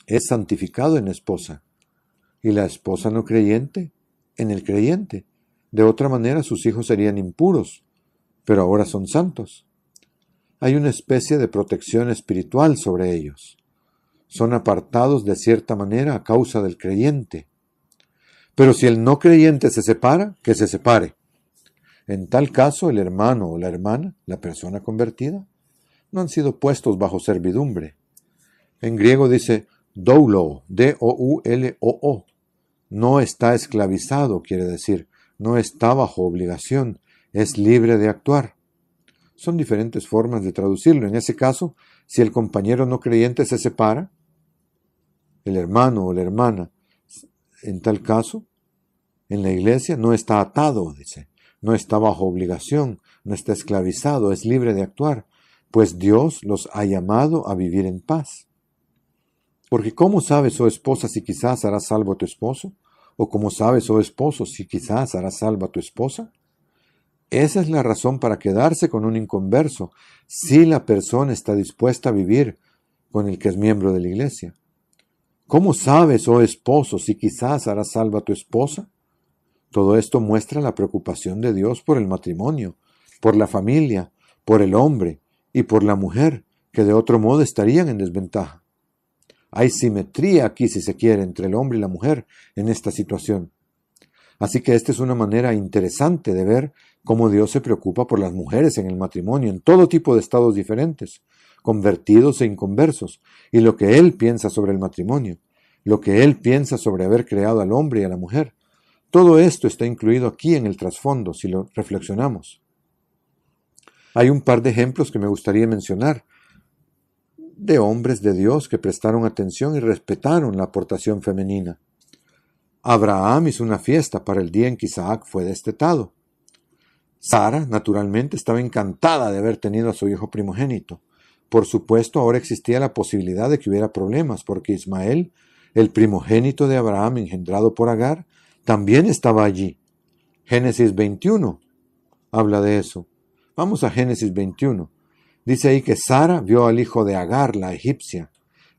es santificado en la esposa y la esposa no creyente en el creyente. De otra manera sus hijos serían impuros, pero ahora son santos. Hay una especie de protección espiritual sobre ellos. Son apartados de cierta manera a causa del creyente. Pero si el no creyente se separa, que se separe. En tal caso, el hermano o la hermana, la persona convertida, no han sido puestos bajo servidumbre. En griego dice doulo, D-O-U-L-O-O. No está esclavizado, quiere decir, no está bajo obligación, es libre de actuar. Son diferentes formas de traducirlo. En ese caso, si el compañero no creyente se separa, el hermano o la hermana, en tal caso, en la iglesia no está atado, dice, no está bajo obligación, no está esclavizado, es libre de actuar, pues Dios los ha llamado a vivir en paz. Porque ¿cómo sabes, oh esposa, si quizás harás salvo a tu esposo? ¿O cómo sabes, oh esposo, si quizás harás salvo a tu esposa? Esa es la razón para quedarse con un inconverso, si la persona está dispuesta a vivir con el que es miembro de la iglesia. ¿Cómo sabes, oh esposo, si quizás harás salvo a tu esposa? Todo esto muestra la preocupación de Dios por el matrimonio, por la familia, por el hombre y por la mujer, que de otro modo estarían en desventaja. Hay simetría aquí, si se quiere, entre el hombre y la mujer en esta situación. Así que esta es una manera interesante de ver cómo Dios se preocupa por las mujeres en el matrimonio, en todo tipo de estados diferentes, convertidos e inconversos, y lo que Él piensa sobre el matrimonio, lo que Él piensa sobre haber creado al hombre y a la mujer. Todo esto está incluido aquí en el trasfondo, si lo reflexionamos. Hay un par de ejemplos que me gustaría mencionar, de hombres de Dios que prestaron atención y respetaron la aportación femenina. Abraham hizo una fiesta para el día en que Isaac fue destetado. Sara, naturalmente, estaba encantada de haber tenido a su hijo primogénito. Por supuesto, ahora existía la posibilidad de que hubiera problemas, porque Ismael, el primogénito de Abraham engendrado por Agar, también estaba allí. Génesis 21 habla de eso. Vamos a Génesis 21. Dice ahí que Sara vio al hijo de Agar, la egipcia,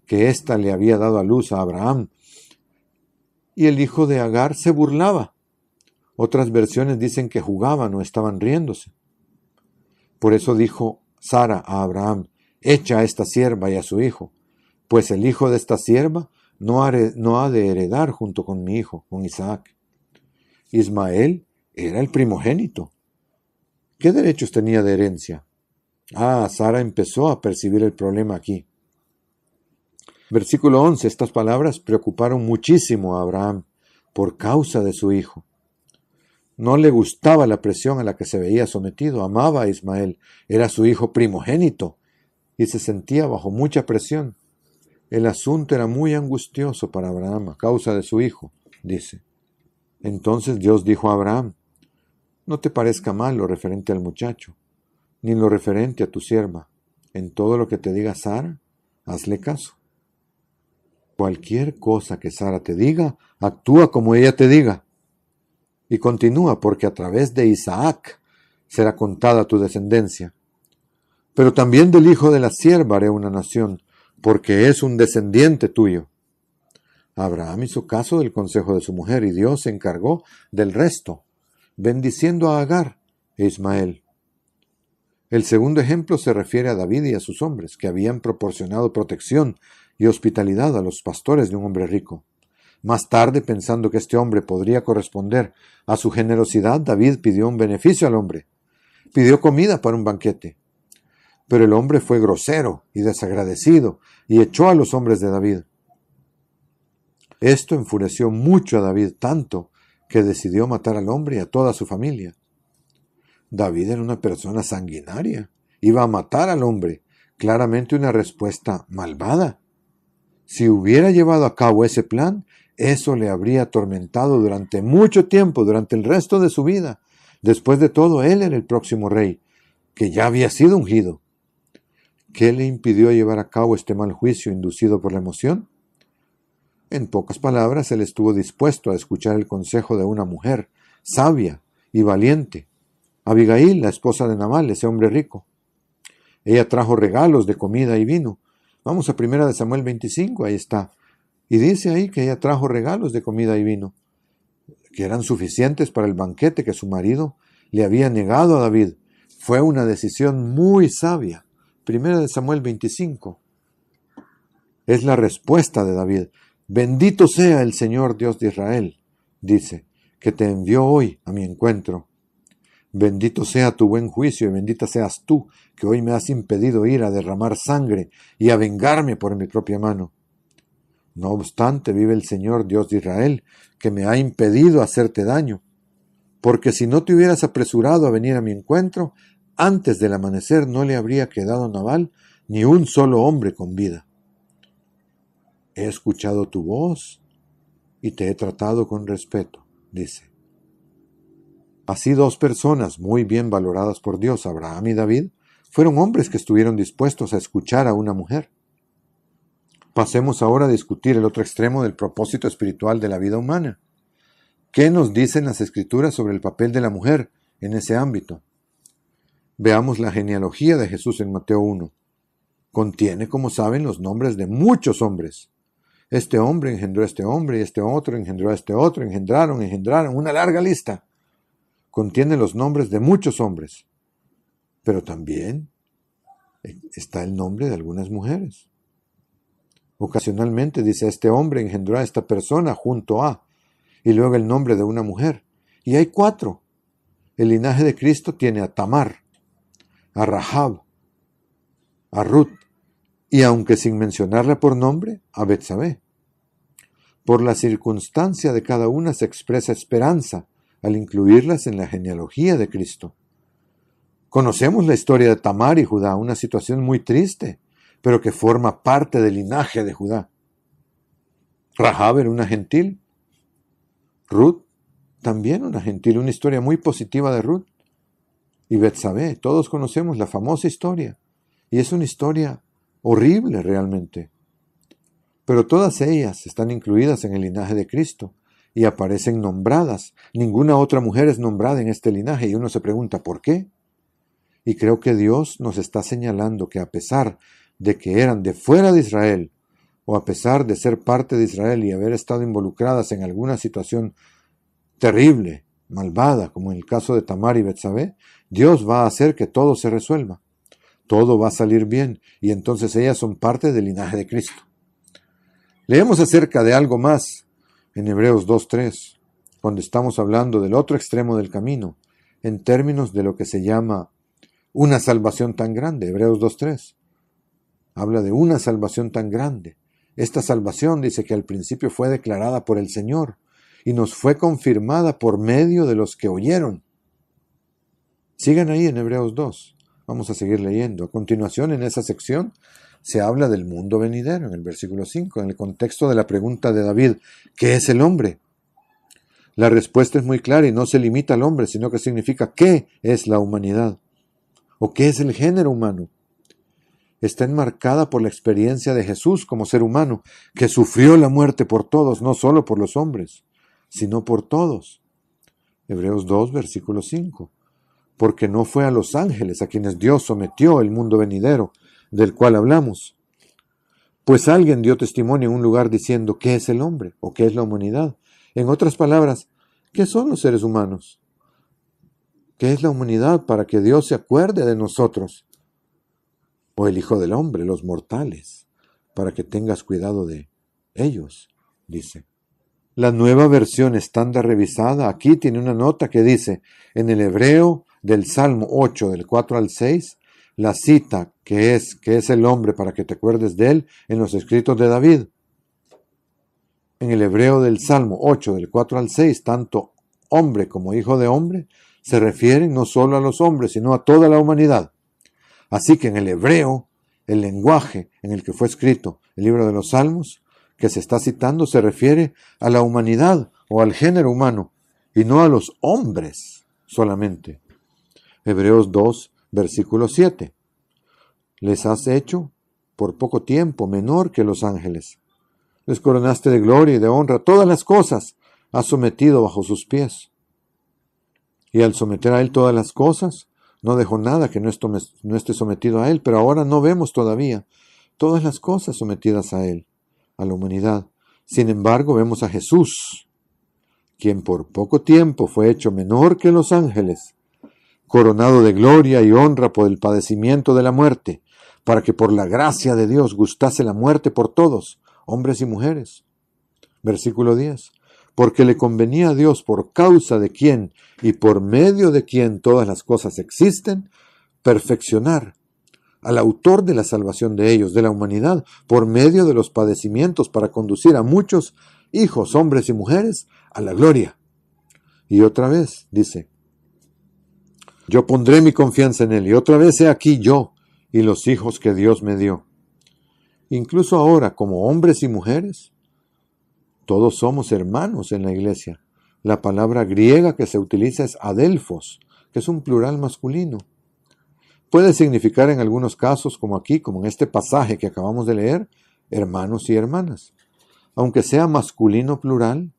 que ésta le había dado a luz a Abraham. Y el hijo de Agar se burlaba. Otras versiones dicen que jugaban o estaban riéndose. Por eso dijo Sara a Abraham, echa a esta sierva y a su hijo, pues el hijo de esta sierva no ha de heredar junto con mi hijo, con Isaac. Ismael era el primogénito. ¿Qué derechos tenía de herencia? Sara empezó a percibir el problema aquí. Versículo 11. Estas palabras preocuparon muchísimo a Abraham por causa de su hijo. No le gustaba la presión a la que se veía sometido. Amaba a Ismael. Era su hijo primogénito y se sentía bajo mucha presión. El asunto era muy angustioso para Abraham a causa de su hijo, dice. Entonces Dios dijo a Abraham, no te parezca mal lo referente al muchacho, ni lo referente a tu sierva. En todo lo que te diga Sara, hazle caso. Cualquier cosa que Sara te diga, actúa como ella te diga. Y continúa, porque a través de Isaac será contada tu descendencia. Pero también del hijo de la sierva haré una nación, porque es un descendiente tuyo. Abraham hizo caso del consejo de su mujer, y Dios se encargó del resto, bendiciendo a Agar e Ismael. El segundo ejemplo se refiere a David y a sus hombres, que habían proporcionado protección y hospitalidad a los pastores de un hombre rico. Más tarde, pensando que este hombre podría corresponder a su generosidad, David pidió un beneficio al hombre. Pidió comida para un banquete. Pero el hombre fue grosero y desagradecido y echó a los hombres de David. Esto enfureció mucho a David, tanto que decidió matar al hombre y a toda su familia. David era una persona sanguinaria. Iba a matar al hombre. Claramente una respuesta malvada. Si hubiera llevado a cabo ese plan, eso le habría atormentado durante mucho tiempo, durante el resto de su vida. Después de todo, él era el próximo rey, que ya había sido ungido. ¿Qué le impidió llevar a cabo este mal juicio inducido por la emoción? En pocas palabras, él estuvo dispuesto a escuchar el consejo de una mujer sabia y valiente, Abigail, la esposa de Nabal, ese hombre rico. Ella trajo regalos de comida y vino. Vamos a 1 Samuel 25, ahí está. Y dice ahí que ella trajo regalos de comida y vino, que eran suficientes para el banquete que su marido le había negado a David. Fue una decisión muy sabia. 1 Samuel 25. Es la respuesta de David. Bendito sea el Señor Dios de Israel, dice, que te envió hoy a mi encuentro. Bendito sea tu buen juicio y bendita seas tú, que hoy me has impedido ir a derramar sangre y a vengarme por mi propia mano. No obstante, vive el Señor Dios de Israel, que me ha impedido hacerte daño, porque si no te hubieras apresurado a venir a mi encuentro, antes del amanecer no le habría quedado a Nabal ni un solo hombre con vida. He escuchado tu voz y te he tratado con respeto, dice. Así dos personas muy bien valoradas por Dios, Abraham y David, fueron hombres que estuvieron dispuestos a escuchar a una mujer. Pasemos ahora a discutir el otro extremo del propósito espiritual de la vida humana. ¿Qué nos dicen las Escrituras sobre el papel de la mujer en ese ámbito? Veamos la genealogía de Jesús en Mateo 1. Contiene, como saben, los nombres de muchos hombres. Este hombre engendró a este hombre y este otro engendró a este otro, engendraron, una larga lista. Contiene los nombres de muchos hombres, pero también está el nombre de algunas mujeres. Ocasionalmente dice, este hombre engendró a esta persona junto a, y luego el nombre de una mujer. Y hay 4. El linaje de Cristo tiene a Tamar, a Rahab, a Ruth, y aunque sin mencionarla por nombre, a Betsabé. Por la circunstancia de cada una se expresa esperanza al incluirlas en la genealogía de Cristo. Conocemos la historia de Tamar y Judá, una situación muy triste, pero que forma parte del linaje de Judá. Rahab era una gentil. Ruth, también una gentil, una historia muy positiva de Ruth. Y Betsabé, todos conocemos la famosa historia, y es una historia horrible realmente. Pero todas ellas están incluidas en el linaje de Cristo y aparecen nombradas. Ninguna otra mujer es nombrada en este linaje y uno se pregunta ¿por qué? Y creo que Dios nos está señalando que a pesar de que eran de fuera de Israel, o a pesar de ser parte de Israel y haber estado involucradas en alguna situación terrible, malvada, como en el caso de Tamar y Betsabé, Dios va a hacer que todo se resuelva. Todo va a salir bien y entonces ellas son parte del linaje de Cristo. Leemos acerca de algo más en Hebreos 2:3, cuando estamos hablando del otro extremo del camino, en términos de lo que se llama una salvación tan grande. Hebreos 2:3 habla de una salvación tan grande. Esta salvación dice que al principio fue declarada por el Señor y nos fue confirmada por medio de los que oyeron. Sigan ahí en Hebreos 2. Vamos a seguir leyendo. A continuación, en esa sección, se habla del mundo venidero, en el versículo 5, en el contexto de la pregunta de David, ¿qué es el hombre? La respuesta es muy clara y no se limita al hombre, sino que significa ¿qué es la humanidad? ¿O qué es el género humano? Está enmarcada por la experiencia de Jesús como ser humano, que sufrió la muerte por todos, no solo por los hombres, sino por todos. Hebreos 2, versículo 5. porque no fue a los ángeles a quienes Dios sometió el mundo venidero, del cual hablamos. Pues alguien dio testimonio en un lugar diciendo ¿qué es el hombre? ¿O qué es la humanidad? En otras palabras, ¿qué son los seres humanos? ¿Qué es la humanidad para que Dios se acuerde de nosotros? O el Hijo del Hombre, los mortales, para que tengas cuidado de ellos, dice. La nueva versión estándar revisada aquí tiene una nota que dice, en el hebreo del Salmo 8, del 4 al 6, la cita que es el hombre para que te acuerdes de él en los escritos de David. En el hebreo del Salmo 8, del 4 al 6, tanto hombre como hijo de hombre se refieren no solo a los hombres, sino a toda la humanidad. Así que en el hebreo, el lenguaje en el que fue escrito el libro de los Salmos, que se está citando, se refiere a la humanidad o al género humano, y no a los hombres solamente. Hebreos 2, versículo 7. Les has hecho por poco tiempo menor que los ángeles. Les coronaste de gloria y de honra. Todas las cosas has sometido bajo sus pies. Y al someter a él todas las cosas, no dejó nada que no esté sometido a él, pero ahora no vemos todavía todas las cosas sometidas a él, a la humanidad. Sin embargo, vemos a Jesús, quien por poco tiempo fue hecho menor que los ángeles, coronado de gloria y honra por el padecimiento de la muerte, para que por la gracia de Dios gustase la muerte por todos, hombres y mujeres. Versículo 10. Porque le convenía a Dios, por causa de quien y por medio de quien todas las cosas existen, perfeccionar al autor de la salvación de ellos, de la humanidad, por medio de los padecimientos, para conducir a muchos hijos, hombres y mujeres, a la gloria. Y otra vez dice, yo pondré mi confianza en él, y otra vez he aquí yo y los hijos que Dios me dio. Incluso ahora, como hombres y mujeres, todos somos hermanos en la iglesia. La palabra griega que se utiliza es adelphos, que es un plural masculino. Puede significar en algunos casos, como aquí, como en este pasaje que acabamos de leer, hermanos y hermanas. Aunque sea masculino plural,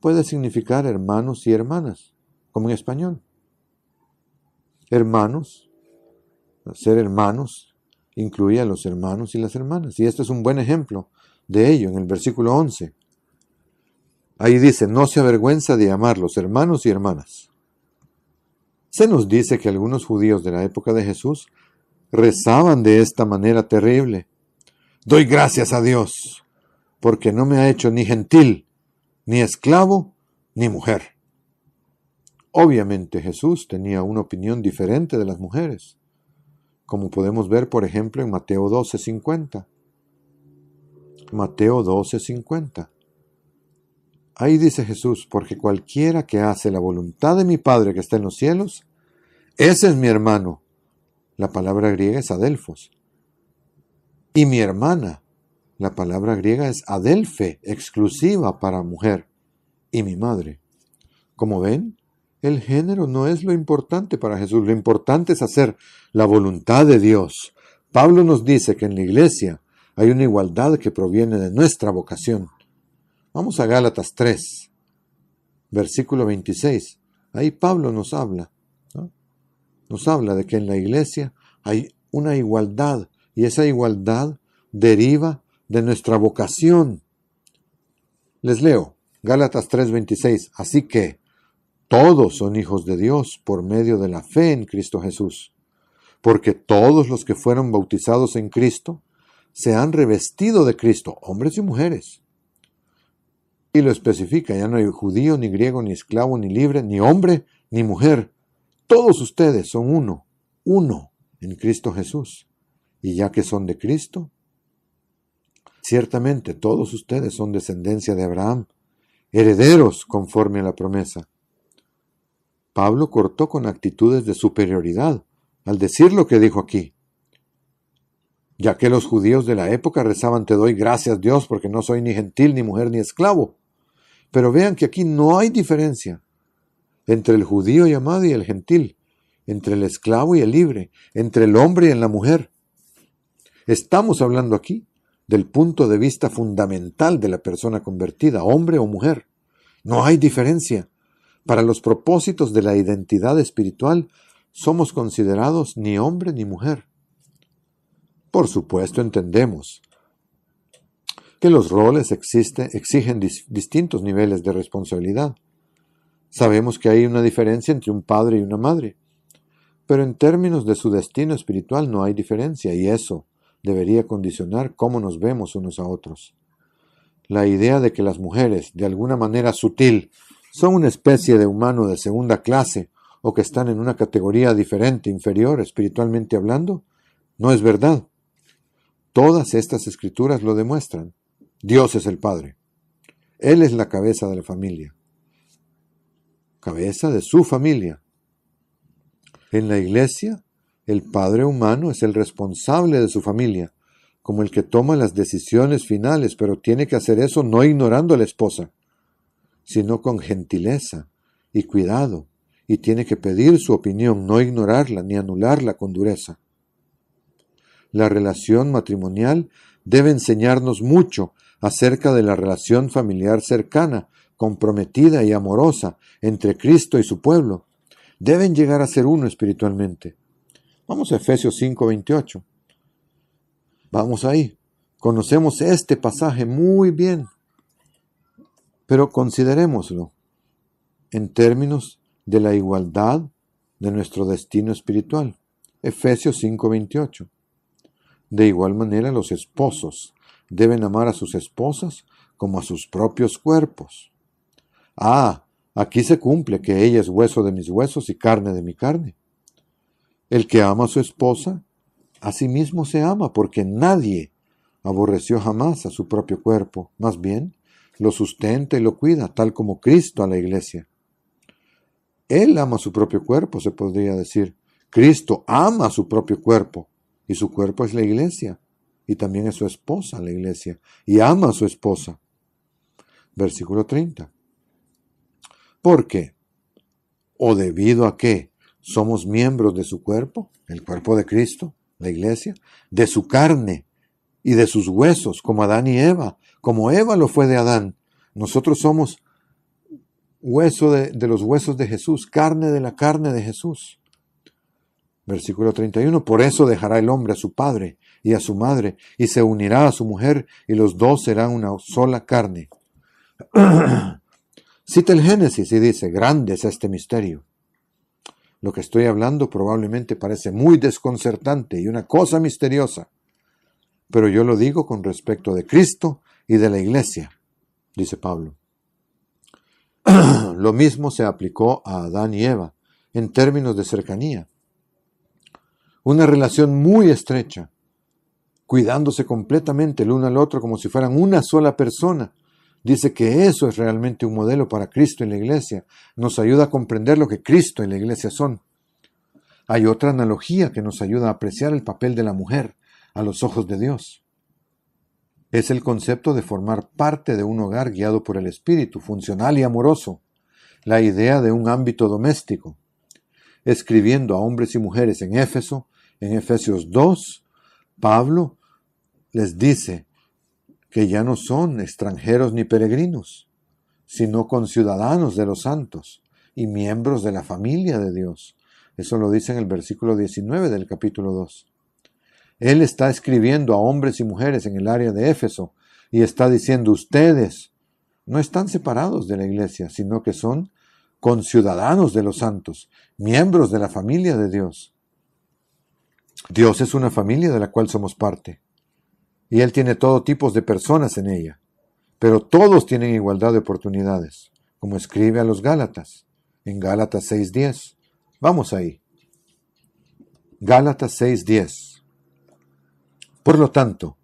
puede significar hermanos y hermanas, como en español. Hermanos, ser hermanos, incluye a los hermanos y las hermanas. Y este es un buen ejemplo de ello en el versículo 11. Ahí dice, no se avergüenza de llamarlos hermanos y hermanas. Se nos dice que algunos judíos de la época de Jesús rezaban de esta manera terrible. Doy gracias a Dios, porque no me ha hecho ni gentil, ni esclavo, ni mujer. Obviamente Jesús tenía una opinión diferente de las mujeres, como podemos ver, por ejemplo, en Mateo 12:50. Mateo 12:50. Ahí dice Jesús, porque cualquiera que hace la voluntad de mi Padre que está en los cielos, ese es mi hermano. La palabra griega es adelphos. Y mi hermana, la palabra griega es adelfe, exclusiva para mujer. Y mi madre. Como ven, el género no es lo importante para Jesús. Lo importante es hacer la voluntad de Dios. Pablo nos dice que en la iglesia hay una igualdad que proviene de nuestra vocación. Vamos a Gálatas 3, versículo 26. Ahí Pablo nos habla, ¿no? Nos habla de que en la iglesia hay una igualdad y esa igualdad deriva de nuestra vocación. Les leo, Gálatas 3:26. Así que todos son hijos de Dios por medio de la fe en Cristo Jesús, porque todos los que fueron bautizados en Cristo se han revestido de Cristo, hombres y mujeres. Y lo especifica, ya no hay judío, ni griego, ni esclavo, ni libre, ni hombre, ni mujer. Todos ustedes son uno en Cristo Jesús. Y ya que son de Cristo, ciertamente todos ustedes son descendencia de Abraham, herederos conforme a la promesa. Pablo cortó con actitudes de superioridad al decir lo que dijo aquí. Ya que los judíos de la época rezaban, te doy gracias Dios porque no soy ni gentil, ni mujer, ni esclavo. Pero vean que aquí no hay diferencia entre el judío llamado y el gentil, entre el esclavo y el libre, entre el hombre y la mujer. Estamos hablando aquí del punto de vista fundamental de la persona convertida, hombre o mujer. No hay diferencia. Para los propósitos de la identidad espiritual, somos considerados ni hombre ni mujer. Por supuesto, entendemos que los roles exigen distintos niveles de responsabilidad. Sabemos que hay una diferencia entre un padre y una madre, pero en términos de su destino espiritual no hay diferencia, y eso debería condicionar cómo nos vemos unos a otros. La idea de que las mujeres, de alguna manera sutil, son una especie de humano de segunda clase o que están en una categoría diferente, inferior, espiritualmente hablando, no es verdad. Todas estas escrituras lo demuestran. Dios es el Padre. Él es la cabeza de la familia. Cabeza de su familia. En la iglesia, el padre humano es el responsable de su familia, como el que toma las decisiones finales, pero tiene que hacer eso no ignorando a la esposa, sino con gentileza y cuidado, y tiene que pedir su opinión, no ignorarla ni anularla con dureza. La relación matrimonial debe enseñarnos mucho acerca de la relación familiar cercana, comprometida y amorosa entre Cristo y su pueblo. Deben llegar a ser uno espiritualmente. Vamos a Efesios 5:28. Vamos ahí. Conocemos este pasaje muy bien, pero considerémoslo en términos de la igualdad de nuestro destino espiritual. Efesios 5:28. De igual manera, los esposos deben amar a sus esposas como a sus propios cuerpos. Aquí se cumple que ella es hueso de mis huesos y carne de mi carne. El que ama a su esposa, a sí mismo se ama, porque nadie aborreció jamás a su propio cuerpo, más bien lo sustenta y lo cuida, tal como Cristo a la iglesia. Él ama su propio cuerpo, se podría decir. Cristo ama su propio cuerpo, y su cuerpo es la iglesia, y también es su esposa, la iglesia, y ama a su esposa. Versículo 30. ¿Por qué? ¿O debido a qué? Somos miembros de su cuerpo, el cuerpo de Cristo, la iglesia, de su carne y de sus huesos, como Adán y Eva, como Eva lo fue de Adán. Nosotros somos hueso de los huesos de Jesús, carne de la carne de Jesús. Versículo 31, por eso dejará el hombre a su padre y a su madre, y se unirá a su mujer, y los dos serán una sola carne. Cita el Génesis y dice, grande es este misterio. Lo que estoy hablando probablemente parece muy desconcertante y una cosa misteriosa, pero yo lo digo con respecto de Cristo y de la iglesia, dice Pablo. Lo mismo se aplicó a Adán y Eva en términos de cercanía. Una relación muy estrecha, cuidándose completamente el uno al otro como si fueran una sola persona. Dice que eso es realmente un modelo para Cristo y la iglesia. Nos ayuda a comprender lo que Cristo y la iglesia son. Hay otra analogía que nos ayuda a apreciar el papel de la mujer a los ojos de Dios. Es el concepto de formar parte de un hogar guiado por el Espíritu, funcional y amoroso. La idea de un ámbito doméstico. Escribiendo a hombres y mujeres en Éfeso, en Efesios 2, Pablo les dice que ya no son extranjeros ni peregrinos, sino conciudadanos de los santos y miembros de la familia de Dios. Eso lo dice en el versículo 19 del capítulo 2. Él está escribiendo a hombres y mujeres en el área de Éfeso y está diciendo, ustedes no están separados de la iglesia, sino que son conciudadanos de los santos, miembros de la familia de Dios. Dios es una familia de la cual somos parte, y Él tiene todo tipo de personas en ella, pero todos tienen igualdad de oportunidades, como escribe a los Gálatas, en Gálatas 6:10. Vamos ahí. Gálatas 6:10. Por lo tanto,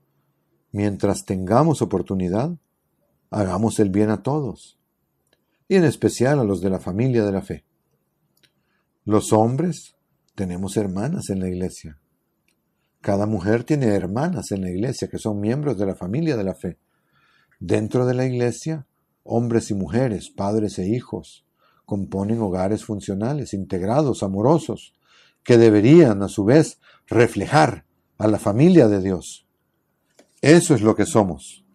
mientras tengamos oportunidad, hagamos el bien a todos, y en especial a los de la familia de la fe. Los hombres tenemos hermanas en la iglesia. Cada mujer tiene hermanas en la iglesia que son miembros de la familia de la fe. Dentro de la iglesia, hombres y mujeres, padres e hijos, componen hogares funcionales, integrados, amorosos, que deberían a su vez reflejar a la familia de Dios. Eso es lo que somos.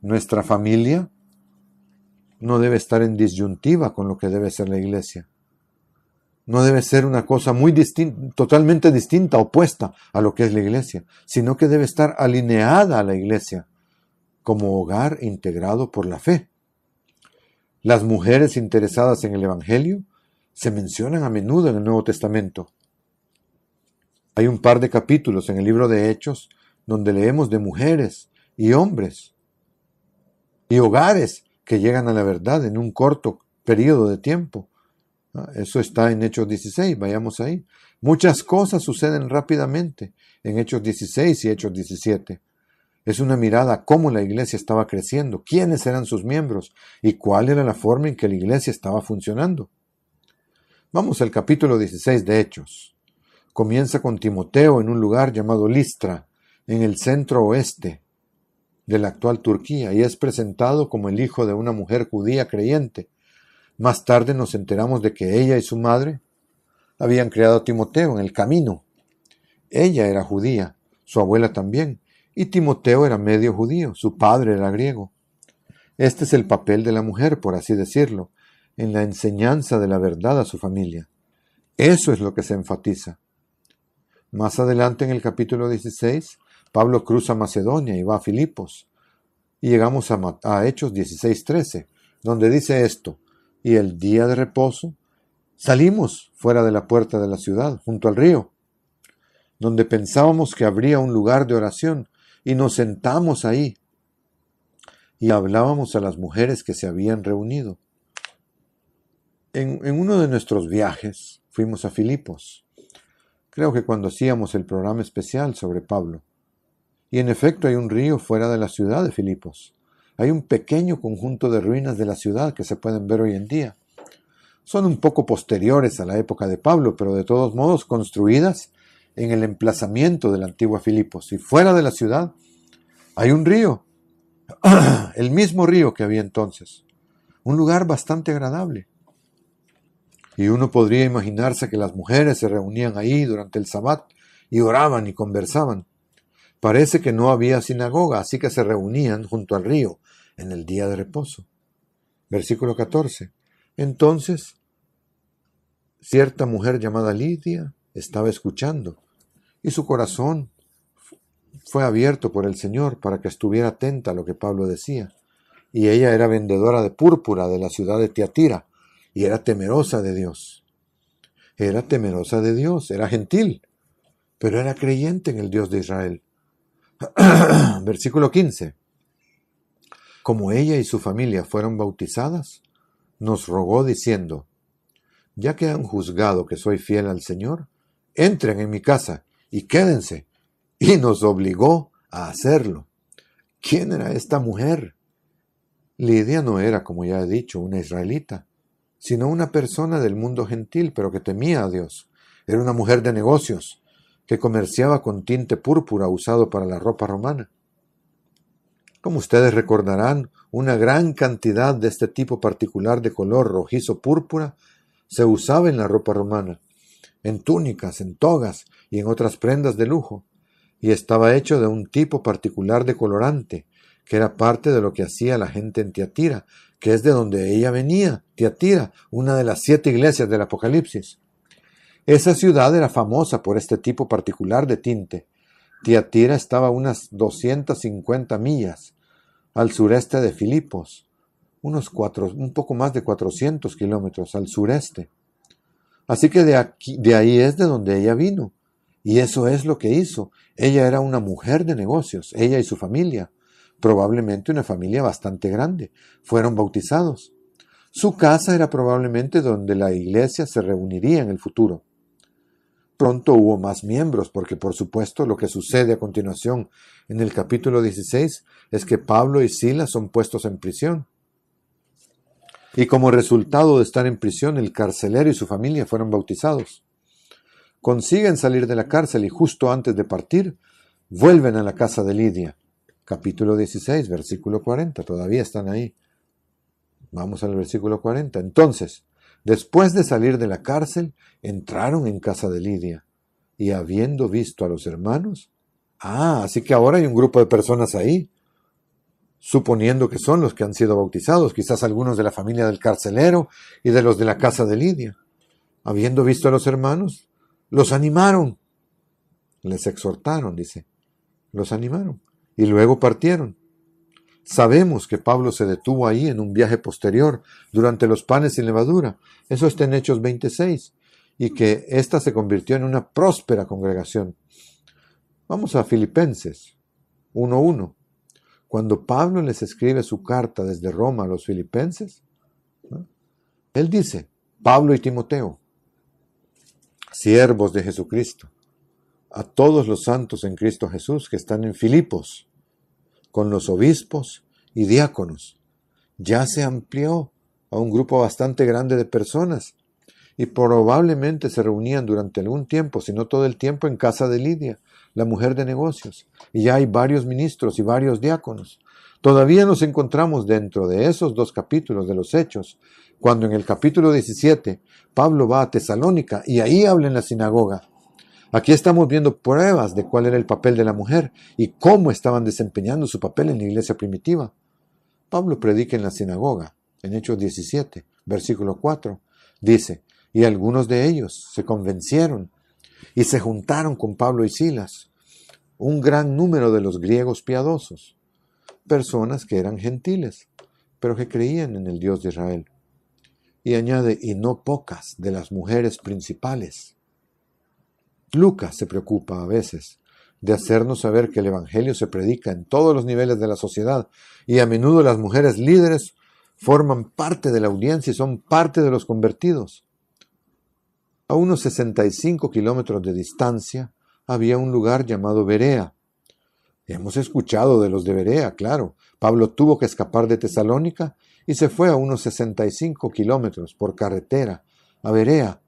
Nuestra familia no debe estar en disyuntiva con lo que debe ser la iglesia. no debe ser una cosa muy distinta, totalmente distinta, opuesta a lo que es la iglesia, sino que debe estar alineada a la iglesia como hogar integrado por la fe. Las mujeres interesadas en el Evangelio se mencionan a menudo en el Nuevo Testamento. Hay un par de capítulos en el libro de Hechos donde leemos de mujeres y hombres y hogares que llegan a la verdad en un corto periodo de tiempo. Eso está en Hechos 16, vayamos ahí. Muchas cosas suceden rápidamente en Hechos 16 y Hechos 17. Es una mirada a cómo la iglesia estaba creciendo, quiénes eran sus miembros y cuál era la forma en que la iglesia estaba funcionando. Vamos al capítulo 16 de Hechos. Comienza con Timoteo en un lugar llamado Listra, en el centro oeste de la actual Turquía, y es presentado como el hijo de una mujer judía creyente. Más tarde nos enteramos de que ella y su madre habían criado a Timoteo en el camino. Ella era judía, su abuela también, y Timoteo era medio judío, su padre era griego. Este es el papel de la mujer, por así decirlo, en la enseñanza de la verdad a su familia. Eso es lo que se enfatiza. Más adelante en el capítulo 16, Pablo cruza Macedonia y va a Filipos. Y llegamos a Hechos 16:13, donde dice esto: y el día de reposo salimos fuera de la puerta de la ciudad, junto al río, donde pensábamos que habría un lugar de oración, y nos sentamos ahí y hablábamos a las mujeres que se habían reunido. En uno de nuestros viajes fuimos a Filipos, creo que cuando hacíamos el programa especial sobre Pablo. Y en efecto hay un río fuera de la ciudad de Filipos. Hay un pequeño conjunto de ruinas de la ciudad que se pueden ver hoy en día. Son un poco posteriores a la época de Pablo, pero de todos modos construidas en el emplazamiento de la antigua Filipos. Y fuera de la ciudad hay un río, el mismo río que había entonces. Un lugar bastante agradable. Y uno podría imaginarse que las mujeres se reunían ahí durante el Sabbat y oraban y conversaban. Parece que no había sinagoga, así que se reunían junto al río en el día de reposo. Versículo 14. Entonces, cierta mujer llamada Lidia estaba escuchando, y su corazón fue abierto por el Señor para que estuviera atenta a lo que Pablo decía. Y ella era vendedora de púrpura de la ciudad de Tiatira, y era temerosa de Dios. Era temerosa de Dios, era gentil, pero era creyente en el Dios de Israel. Versículo 15. Como ella y su familia fueron bautizadas, nos rogó diciendo: ya que han juzgado que soy fiel al Señor, entren en mi casa y quédense. Y nos obligó a hacerlo. ¿Quién era esta mujer? Lidia no era, como ya he dicho, una israelita, sino una persona del mundo gentil, pero que temía a Dios. Era una mujer de negocios, que comerciaba con tinte púrpura usado para la ropa romana. Como ustedes recordarán, una gran cantidad de este tipo particular de color rojizo púrpura se usaba en la ropa romana, en túnicas, en togas y en otras prendas de lujo, y estaba hecho de un tipo particular de colorante, que era parte de lo que hacía la gente en Tiatira, que es de donde ella venía, Tiatira, una de las 7 iglesias del Apocalipsis. Esa ciudad era famosa por este tipo particular de tinte. Tiatira estaba a unas 250 millas al sureste de Filipos, un poco más de 400 kilómetros al sureste. Así que de ahí es de donde ella vino. Y eso es lo que hizo. Ella era una mujer de negocios, ella y su familia, probablemente una familia bastante grande. Fueron bautizados. Su casa era probablemente donde la iglesia se reuniría en el futuro. Pronto hubo más miembros, porque por supuesto lo que sucede a continuación en el capítulo 16 es que Pablo y Silas son puestos en prisión. Y como resultado de estar en prisión, el carcelero y su familia fueron bautizados. Consiguen salir de la cárcel y justo antes de partir, vuelven a la casa de Lidia. Capítulo 16, versículo 40, todavía están ahí. Vamos al versículo 40. Entonces, después de salir de la cárcel, entraron en casa de Lidia, y habiendo visto a los hermanos, así que ahora hay un grupo de personas ahí, suponiendo que son los que han sido bautizados, quizás algunos de la familia del carcelero y de los de la casa de Lidia. habiendo visto a los hermanos, los animaron. Les exhortaron, dice. Los animaron. Y luego partieron. Sabemos que Pablo se detuvo ahí en un viaje posterior, durante los panes sin levadura. Eso está en Hechos 26. Y que ésta se convirtió en una próspera congregación. Vamos a Filipenses 1:1. Cuando Pablo les escribe su carta desde Roma a los filipenses, ¿no?, él dice, Pablo y Timoteo, siervos de Jesucristo, a todos los santos en Cristo Jesús que están en Filipos, con los obispos y diáconos. Ya se amplió a un grupo bastante grande de personas y probablemente se reunían durante algún tiempo, si no todo el tiempo, en casa de Lidia, la mujer de negocios. Y ya hay varios ministros y varios diáconos. Todavía nos encontramos dentro de esos 2 capítulos de los Hechos, cuando en el capítulo 17 Pablo va a Tesalónica y ahí habla en la sinagoga. Aquí estamos viendo pruebas de cuál era el papel de la mujer y cómo estaban desempeñando su papel en la iglesia primitiva. Pablo predica en la sinagoga, en Hechos 17, versículo 4. Dice, y algunos de ellos se convencieron y se juntaron con Pablo y Silas, un gran número de los griegos piadosos, personas que eran gentiles, pero que creían en el Dios de Israel. Y añade, y no pocas de las mujeres principales. Lucas se preocupa a veces de hacernos saber que el Evangelio se predica en todos los niveles de la sociedad y a menudo las mujeres líderes forman parte de la audiencia y son parte de los convertidos. A unos 65 kilómetros de distancia había un lugar llamado Berea. Hemos escuchado de los de Berea, claro. Pablo tuvo que escapar de Tesalónica y se fue a unos 65 kilómetros por carretera a Berea,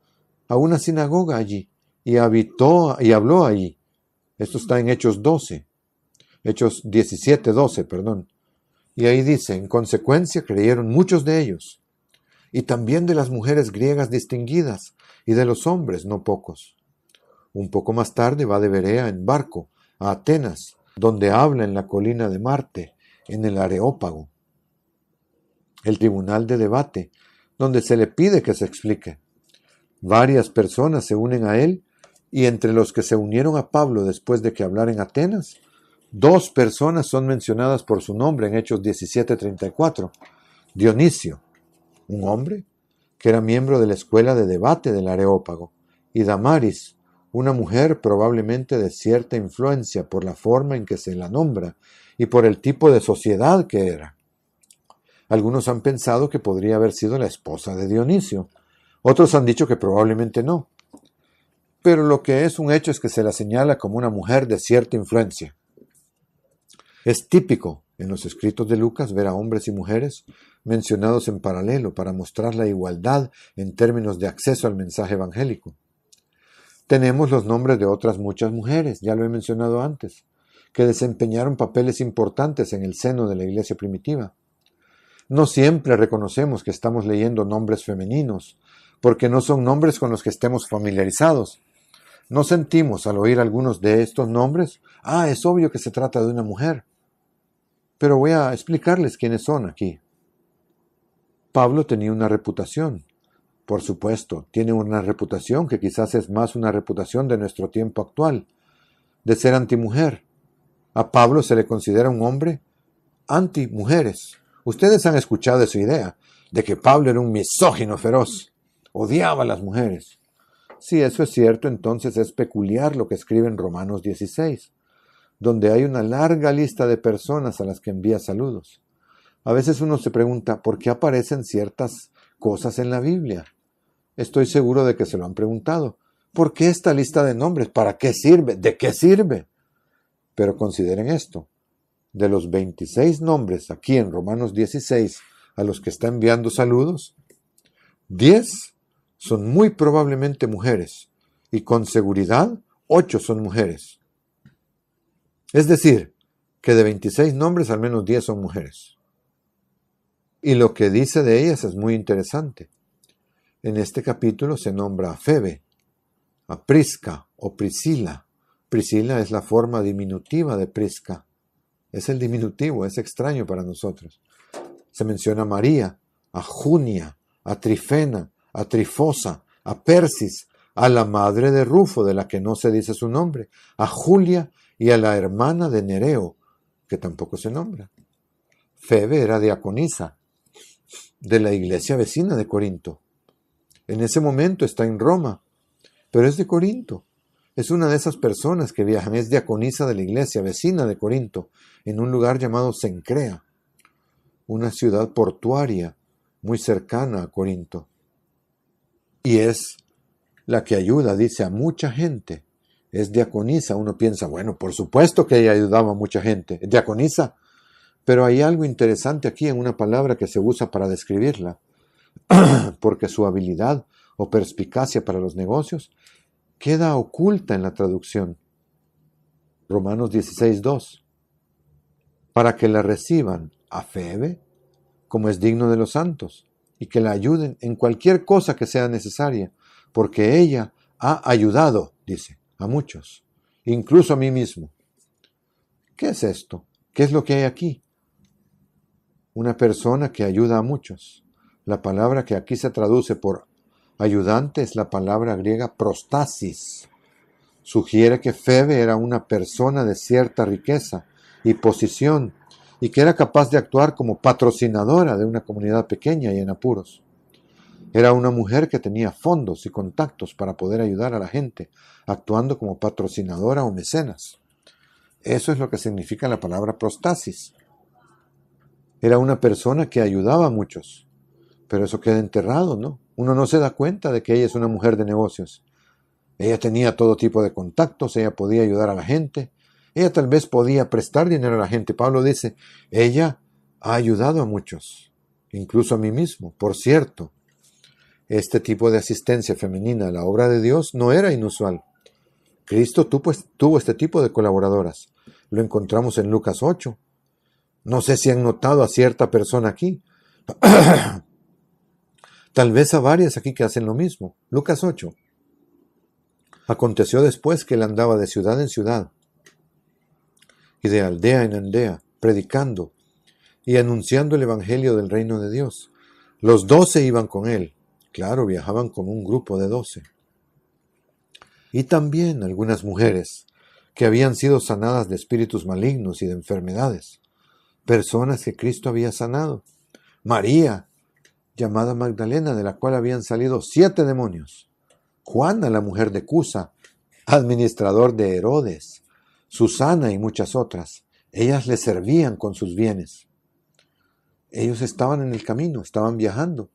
a una sinagoga allí, y habitó y habló allí. Esto está en Hechos 12, Hechos 17:12, perdón. Y ahí dice, en consecuencia creyeron muchos de ellos, y también de las mujeres griegas distinguidas, y de los hombres no pocos. Un poco más tarde va de Berea en barco a Atenas, donde habla en la colina de Marte, en el Areópago, el tribunal de debate, donde se le pide que se explique. Varias personas se unen a él, y entre los que se unieron a Pablo después de que hablara en Atenas, 2 personas son mencionadas por su nombre en Hechos 17:34. Dionisio, un hombre que era miembro de la escuela de debate del Areópago, y Damaris, una mujer probablemente de cierta influencia por la forma en que se la nombra y por el tipo de sociedad que era. Algunos han pensado que podría haber sido la esposa de Dionisio. Otros han dicho que probablemente no. Pero lo que es un hecho es que se la señala como una mujer de cierta influencia. Es típico en los escritos de Lucas ver a hombres y mujeres mencionados en paralelo para mostrar la igualdad en términos de acceso al mensaje evangélico. Tenemos los nombres de otras muchas mujeres, ya lo he mencionado antes, que desempeñaron papeles importantes en el seno de la iglesia primitiva. No siempre reconocemos que estamos leyendo nombres femeninos, porque no son nombres con los que estemos familiarizados. No sentimos al oír algunos de estos nombres, es obvio que se trata de una mujer. Pero voy a explicarles quiénes son aquí. Pablo tenía una reputación. Por supuesto, tiene una reputación que quizás es más una reputación de nuestro tiempo actual, de ser antimujer. A Pablo se le considera un hombre antimujeres. Ustedes han escuchado esa idea de que Pablo era un misógino feroz, odiaba a las mujeres. Si eso es cierto, entonces es peculiar lo que escribe en Romanos 16, donde hay una larga lista de personas a las que envía saludos. A veces uno se pregunta, ¿por qué aparecen ciertas cosas en la Biblia? Estoy seguro de que se lo han preguntado. ¿Por qué esta lista de nombres? ¿Para qué sirve? ¿De qué sirve? Pero consideren esto. De los 26 nombres aquí en Romanos 16 a los que está enviando saludos, 10 son muy probablemente mujeres y con seguridad 8 son mujeres. Es decir, que de 26 nombres al menos 10 son mujeres. Y lo que dice de ellas es muy interesante. En este capítulo se nombra a Febe, a Prisca o Priscila. Priscila es la forma diminutiva de Prisca. Es el diminutivo, es extraño para nosotros. Se menciona a María, a Junia, a Trifena, a Trifosa, a Persis, a la madre de Rufo, de la que no se dice su nombre, a Julia y a la hermana de Nereo, que tampoco se nombra. Febe era diaconisa de la iglesia vecina de Corinto. En ese momento está en Roma, pero es de Corinto. Es una de esas personas que viajan, es diaconisa de la iglesia vecina de Corinto, en un lugar llamado Cencrea, una ciudad portuaria muy cercana a Corinto. Y es la que ayuda, dice, a mucha gente. Es diaconisa. Uno piensa, bueno, por supuesto que ella ayudaba a mucha gente. Es diaconisa. Pero hay algo interesante aquí en una palabra que se usa para describirla, porque su habilidad o perspicacia para los negocios queda oculta en la traducción. Romanos 16:2. Para que la reciban a Febe, como es digno de los santos, y que la ayuden en cualquier cosa que sea necesaria, porque ella ha ayudado, dice, a muchos, incluso a mí mismo. ¿Qué es esto? ¿Qué es lo que hay aquí? Una persona que ayuda a muchos. La palabra que aquí se traduce por ayudante es la palabra griega prostasis. Sugiere que Febe era una persona de cierta riqueza y posición y que era capaz de actuar como patrocinadora de una comunidad pequeña y en apuros. Era una mujer que tenía fondos y contactos para poder ayudar a la gente, actuando como patrocinadora o mecenas. Eso es lo que significa la palabra prostasis. Era una persona que ayudaba a muchos, pero eso queda enterrado, ¿no? Uno no se da cuenta de que ella es una mujer de negocios. Ella tenía todo tipo de contactos, ella podía ayudar a la gente, ella tal vez podía prestar dinero a la gente. Pablo dice, ella ha ayudado a muchos, incluso a mí mismo. Por cierto, este tipo de asistencia femenina a la obra de Dios no era inusual. Cristo tuvo este tipo de colaboradoras. Lo encontramos en Lucas 8. No sé si han notado a cierta persona aquí. Tal vez a varias aquí que hacen lo mismo. Lucas 8. Aconteció después que él andaba de ciudad en ciudad y de aldea en aldea, predicando y anunciando el evangelio del reino de Dios. Los 12 iban con él. Claro, viajaban con un grupo de 12. Y también algunas mujeres que habían sido sanadas de espíritus malignos y de enfermedades. Personas que Cristo había sanado. María, llamada Magdalena, de la cual habían salido 7 demonios. Juana, la mujer de Cusa, administrador de Herodes. Susana y muchas otras. Ellas le servían con sus bienes. Ellos estaban en el camino, estaban viajando.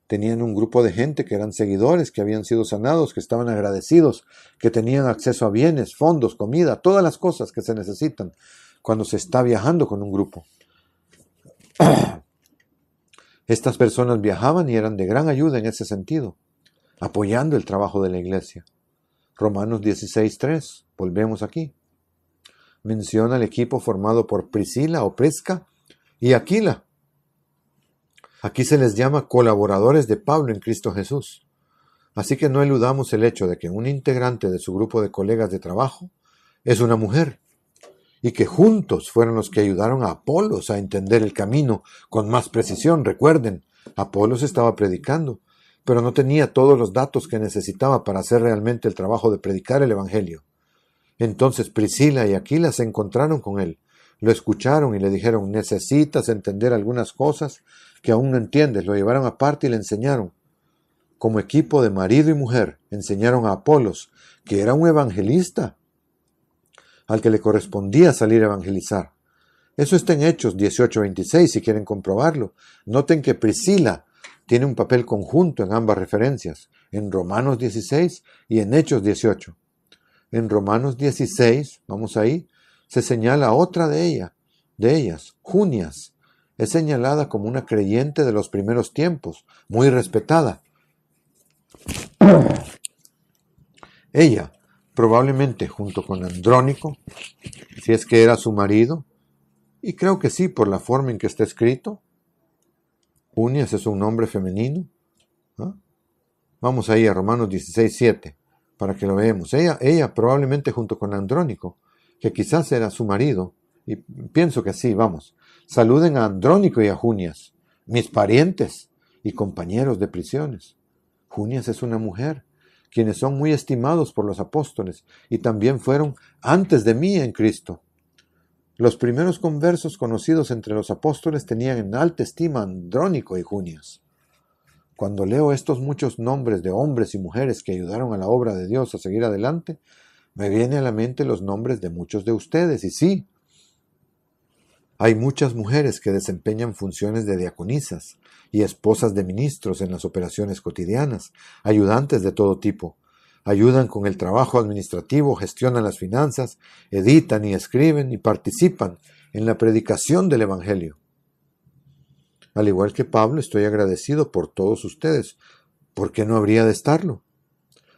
Tenían un grupo de gente que eran seguidores, que habían sido sanados, que estaban agradecidos, que tenían acceso a bienes, fondos, comida, todas las cosas que se necesitan cuando se está viajando con un grupo. Estas personas viajaban y eran de gran ayuda en ese sentido, apoyando el trabajo de la iglesia. Romanos 16:3, volvemos aquí. Menciona el equipo formado por Priscila o Prisca y Aquila. Aquí se les llama colaboradores de Pablo en Cristo Jesús. Así que no eludamos el hecho de que un integrante de su grupo de colegas de trabajo es una mujer y que juntos fueron los que ayudaron a Apolos a entender el camino con más precisión. Recuerden, Apolos estaba predicando, pero no tenía todos los datos que necesitaba para hacer realmente el trabajo de predicar el evangelio. Entonces Priscila y Aquila se encontraron con él, lo escucharon y le dijeron, necesitas entender algunas cosas que aún no entiendes. Lo llevaron aparte y le enseñaron. Como equipo de marido y mujer, enseñaron a Apolos, que era un evangelista, al que le correspondía salir a evangelizar. Eso está en Hechos 18:26, si quieren comprobarlo. Noten que Priscila tiene un papel conjunto en ambas referencias, en Romanos 16 y en Hechos 18. En Romanos 16, vamos ahí, se señala a otra de ellas, Junias. Es señalada como una creyente de los primeros tiempos, muy respetada. Ella, probablemente junto con Andrónico, si es que era su marido, y creo que sí por la forma en que está escrito. Junias es un nombre femenino. ¿No? Vamos ahí a Romanos 16:7 para que lo veamos. Ella probablemente junto con Andrónico, que quizás era su marido, y pienso que sí, vamos. Saluden a Andrónico y a Junias, mis parientes y compañeros de prisiones. Junias es una mujer, quienes son muy estimados por los apóstoles y también fueron antes de mí en Cristo. Los primeros conversos conocidos entre los apóstoles tenían en alta estima a Andrónico y Junias. Cuando leo estos muchos nombres de hombres y mujeres que ayudaron a la obra de Dios a seguir adelante, me vienen a la mente los nombres de muchos de ustedes. Y sí, hay muchas mujeres que desempeñan funciones de diaconisas y esposas de ministros en las operaciones cotidianas, ayudantes de todo tipo. Ayudan con el trabajo administrativo, gestionan las finanzas, editan y escriben y participan en la predicación del Evangelio. Al igual que Pablo, estoy agradecido por todos ustedes. ¿Por qué no habría de estarlo?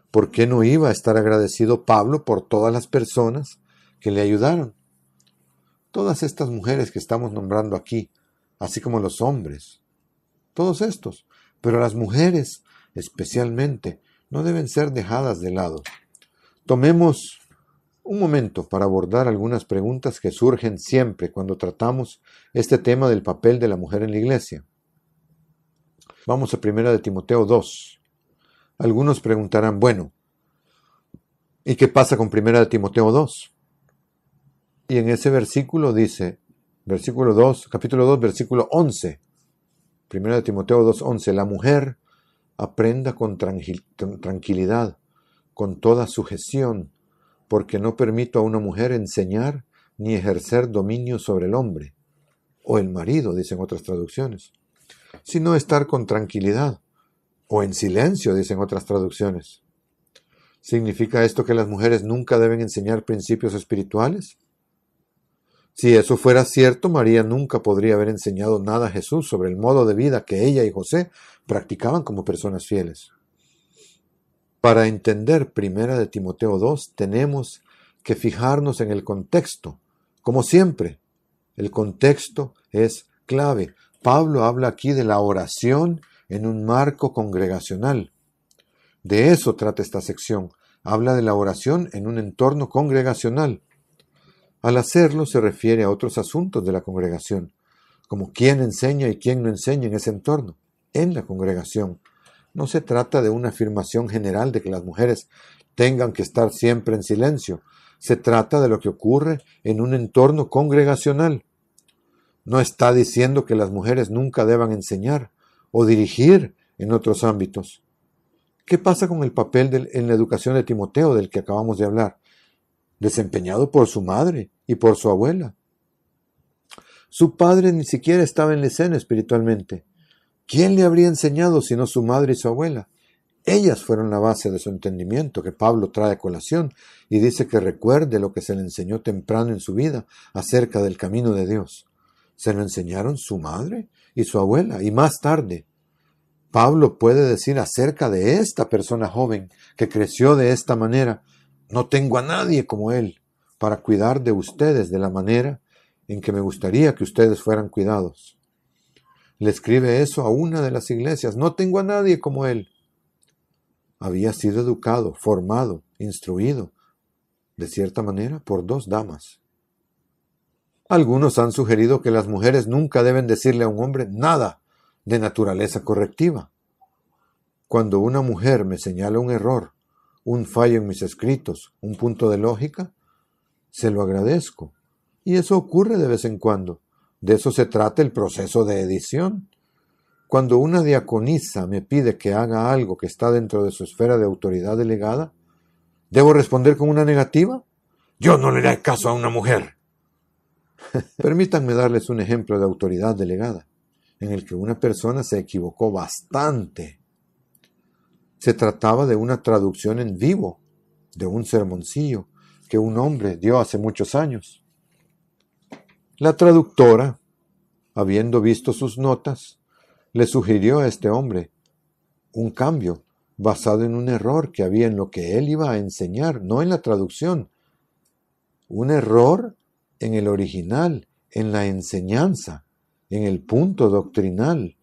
¿Por qué no iba a estar agradecido Pablo por todas las personas que le ayudaron? Todas estas mujeres que estamos nombrando aquí, así como los hombres, todos estos, pero las mujeres especialmente, no deben ser dejadas de lado. Tomemos un momento para abordar algunas preguntas que surgen siempre cuando tratamos este tema del papel de la mujer en la iglesia. Vamos a 1 de Timoteo 2. Algunos preguntarán, bueno, ¿y qué pasa con 1 de Timoteo 2? Y en ese versículo dice, capítulo 2, versículo 11, 1 de Timoteo 2:11, la mujer aprenda con tranquilidad, con toda sujeción, porque no permito a una mujer enseñar ni ejercer dominio sobre el hombre, o el marido, dicen otras traducciones, sino estar con tranquilidad, o en silencio, dicen otras traducciones. ¿Significa esto que las mujeres nunca deben enseñar principios espirituales? Si eso fuera cierto, María nunca podría haber enseñado nada a Jesús sobre el modo de vida que ella y José practicaban como personas fieles. Para entender 1 de Timoteo 2, tenemos que fijarnos en el contexto. Como siempre, el contexto es clave. Pablo habla aquí de la oración en un marco congregacional. De eso trata esta sección. Habla de la oración en un entorno congregacional. Al hacerlo se refiere a otros asuntos de la congregación, como quién enseña y quién no enseña en ese entorno, en la congregación. No se trata de una afirmación general de que las mujeres tengan que estar siempre en silencio. Se trata de lo que ocurre en un entorno congregacional. No está diciendo que las mujeres nunca deban enseñar o dirigir en otros ámbitos. ¿Qué pasa con el papel en la educación de Timoteo del que acabamos de hablar? Desempeñado por su madre y por su abuela. Su padre ni siquiera estaba en la escena espiritualmente. ¿Quién le habría enseñado sino su madre y su abuela? Ellas fueron la base de su entendimiento que Pablo trae a colación y dice que recuerde lo que se le enseñó temprano en su vida acerca del camino de Dios. Se lo enseñaron su madre y su abuela, y más tarde Pablo puede decir acerca de esta persona joven que creció de esta manera: no tengo a nadie como él para cuidar de ustedes de la manera en que me gustaría que ustedes fueran cuidados. Le escribe eso a una de las iglesias: no tengo a nadie como él. Había sido educado, formado, instruido, de cierta manera, por dos damas. Algunos han sugerido que las mujeres nunca deben decirle a un hombre nada de naturaleza correctiva. Cuando una mujer me señala un error, un fallo en mis escritos, un punto de lógica, se lo agradezco. Y eso ocurre de vez en cuando. De eso se trata el proceso de edición. Cuando una diaconisa me pide que haga algo que está dentro de su esfera de autoridad delegada, ¿debo responder con una negativa? Yo no le haré caso a una mujer. Permítanme darles un ejemplo de autoridad delegada, en el que una persona se equivocó bastante. Se trataba de una traducción en vivo de un sermoncillo que un hombre dio hace muchos años. La traductora, habiendo visto sus notas, le sugirió a este hombre un cambio basado en un error que había en lo que él iba a enseñar, no en la traducción. Un error en el original, en la enseñanza, en el punto doctrinal,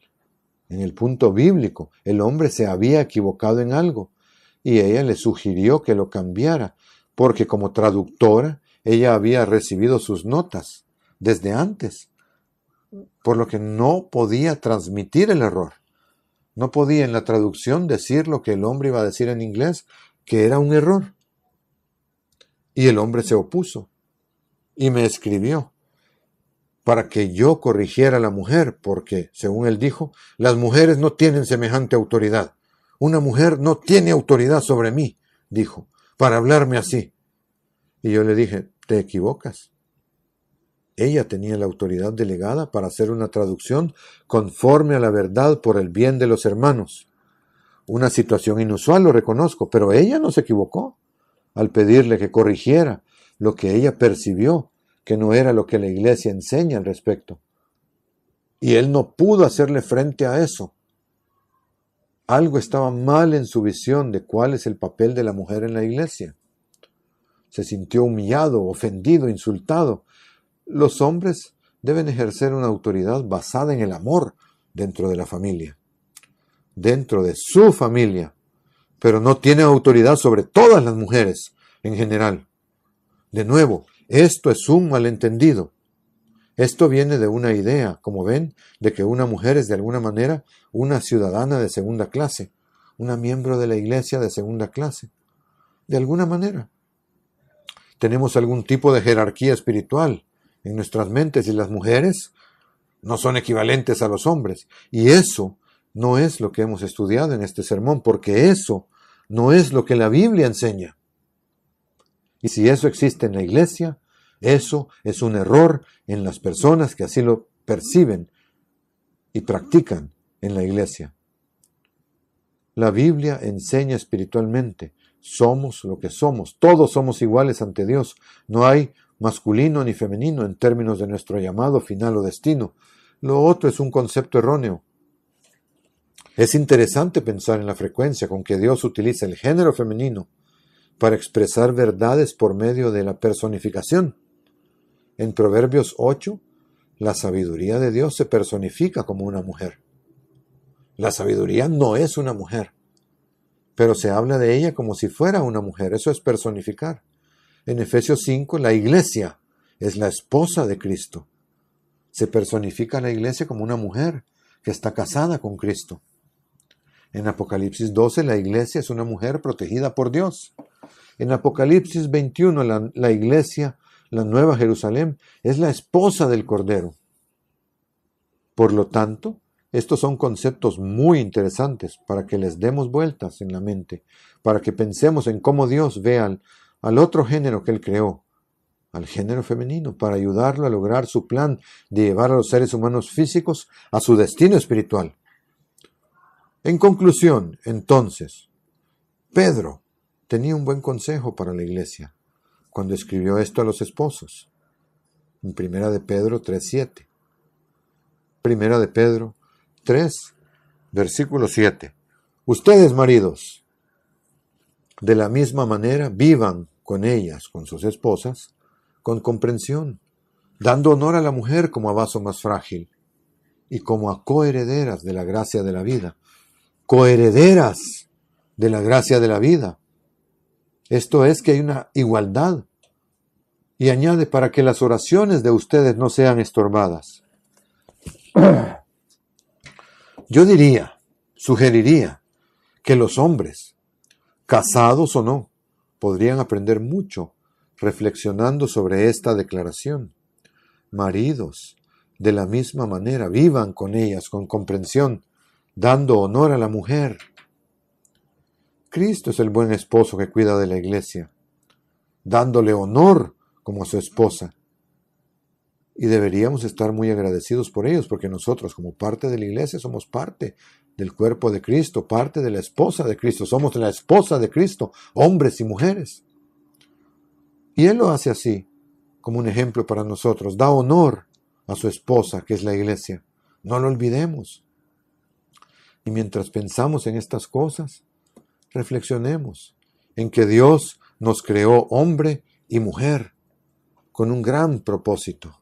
en el punto bíblico. El hombre se había equivocado en algo y ella le sugirió que lo cambiara, porque como traductora ella había recibido sus notas desde antes, por lo que no podía transmitir el error. No podía en la traducción decir lo que el hombre iba a decir en inglés, que era un error. Y el hombre se opuso y me escribió para que yo corrigiera a la mujer, porque, según él dijo, las mujeres no tienen semejante autoridad. Una mujer no tiene autoridad sobre mí, dijo, para hablarme así. Y yo le dije, te equivocas. Ella tenía la autoridad delegada para hacer una traducción conforme a la verdad por el bien de los hermanos. Una situación inusual, lo reconozco, pero ella no se equivocó al pedirle que corrigiera lo que ella percibió que no era lo que la iglesia enseña al respecto. Y él no pudo hacerle frente a eso. Algo estaba mal en su visión de cuál es el papel de la mujer en la iglesia. Se sintió humillado, ofendido, insultado. Los hombres deben ejercer una autoridad basada en el amor dentro de la familia, dentro de su familia, pero no tienen autoridad sobre todas las mujeres en general. De nuevo, esto es un malentendido. Esto viene de una idea, como ven, de que una mujer es de alguna manera una ciudadana de segunda clase, una miembro de la iglesia de segunda clase. De alguna manera. Tenemos algún tipo de jerarquía espiritual en nuestras mentes y las mujeres no son equivalentes a los hombres. Y eso no es lo que hemos estudiado en este sermón, porque eso no es lo que la Biblia enseña. Y si eso existe en la iglesia, eso es un error en las personas que así lo perciben y practican en la iglesia. La Biblia enseña espiritualmente. Somos lo que somos. Todos somos iguales ante Dios. No hay masculino ni femenino en términos de nuestro llamado final o destino. Lo otro es un concepto erróneo. Es interesante pensar en la frecuencia con que Dios utiliza el género femenino para expresar verdades por medio de la personificación. En Proverbios 8, la sabiduría de Dios se personifica como una mujer. La sabiduría no es una mujer, pero se habla de ella como si fuera una mujer. Eso es personificar. En Efesios 5, la iglesia es la esposa de Cristo. Se personifica a la iglesia como una mujer que está casada con Cristo. En Apocalipsis 12, la iglesia es una mujer protegida por Dios. En Apocalipsis 21, la iglesia, la Nueva Jerusalén, es la esposa del Cordero. Por lo tanto, estos son conceptos muy interesantes para que les demos vueltas en la mente, para que pensemos en cómo Dios ve al otro género que Él creó, al género femenino, para ayudarlo a lograr su plan de llevar a los seres humanos físicos a su destino espiritual. En conclusión, entonces, Pedro tenía un buen consejo para la iglesia cuando escribió esto a los esposos. En 1 de Pedro 3:7. 1 de Pedro 3, versículo 7. Ustedes, maridos, de la misma manera vivan con ellas, con sus esposas, con comprensión, dando honor a la mujer como a vaso más frágil y como a coherederas de la gracia de la vida. Coherederas de la gracia de la vida. Esto es que hay una igualdad. Y añade, para que las oraciones de ustedes no sean estorbadas. Yo sugeriría que los hombres, casados o no, podrían aprender mucho reflexionando sobre esta declaración. Maridos, de la misma manera, vivan con ellas con comprensión, dando honor a la mujer. Cristo es el buen esposo que cuida de la iglesia, dándole honor como a su esposa. Y deberíamos estar muy agradecidos por ellos, porque nosotros, como parte de la iglesia, somos parte del cuerpo de Cristo, parte de la esposa de Cristo. Somos la esposa de Cristo, hombres y mujeres. Y Él lo hace así, como un ejemplo para nosotros. Da honor a su esposa, que es la iglesia. No lo olvidemos. Y mientras pensamos en estas cosas, reflexionemos en que Dios nos creó hombre y mujer con un gran propósito.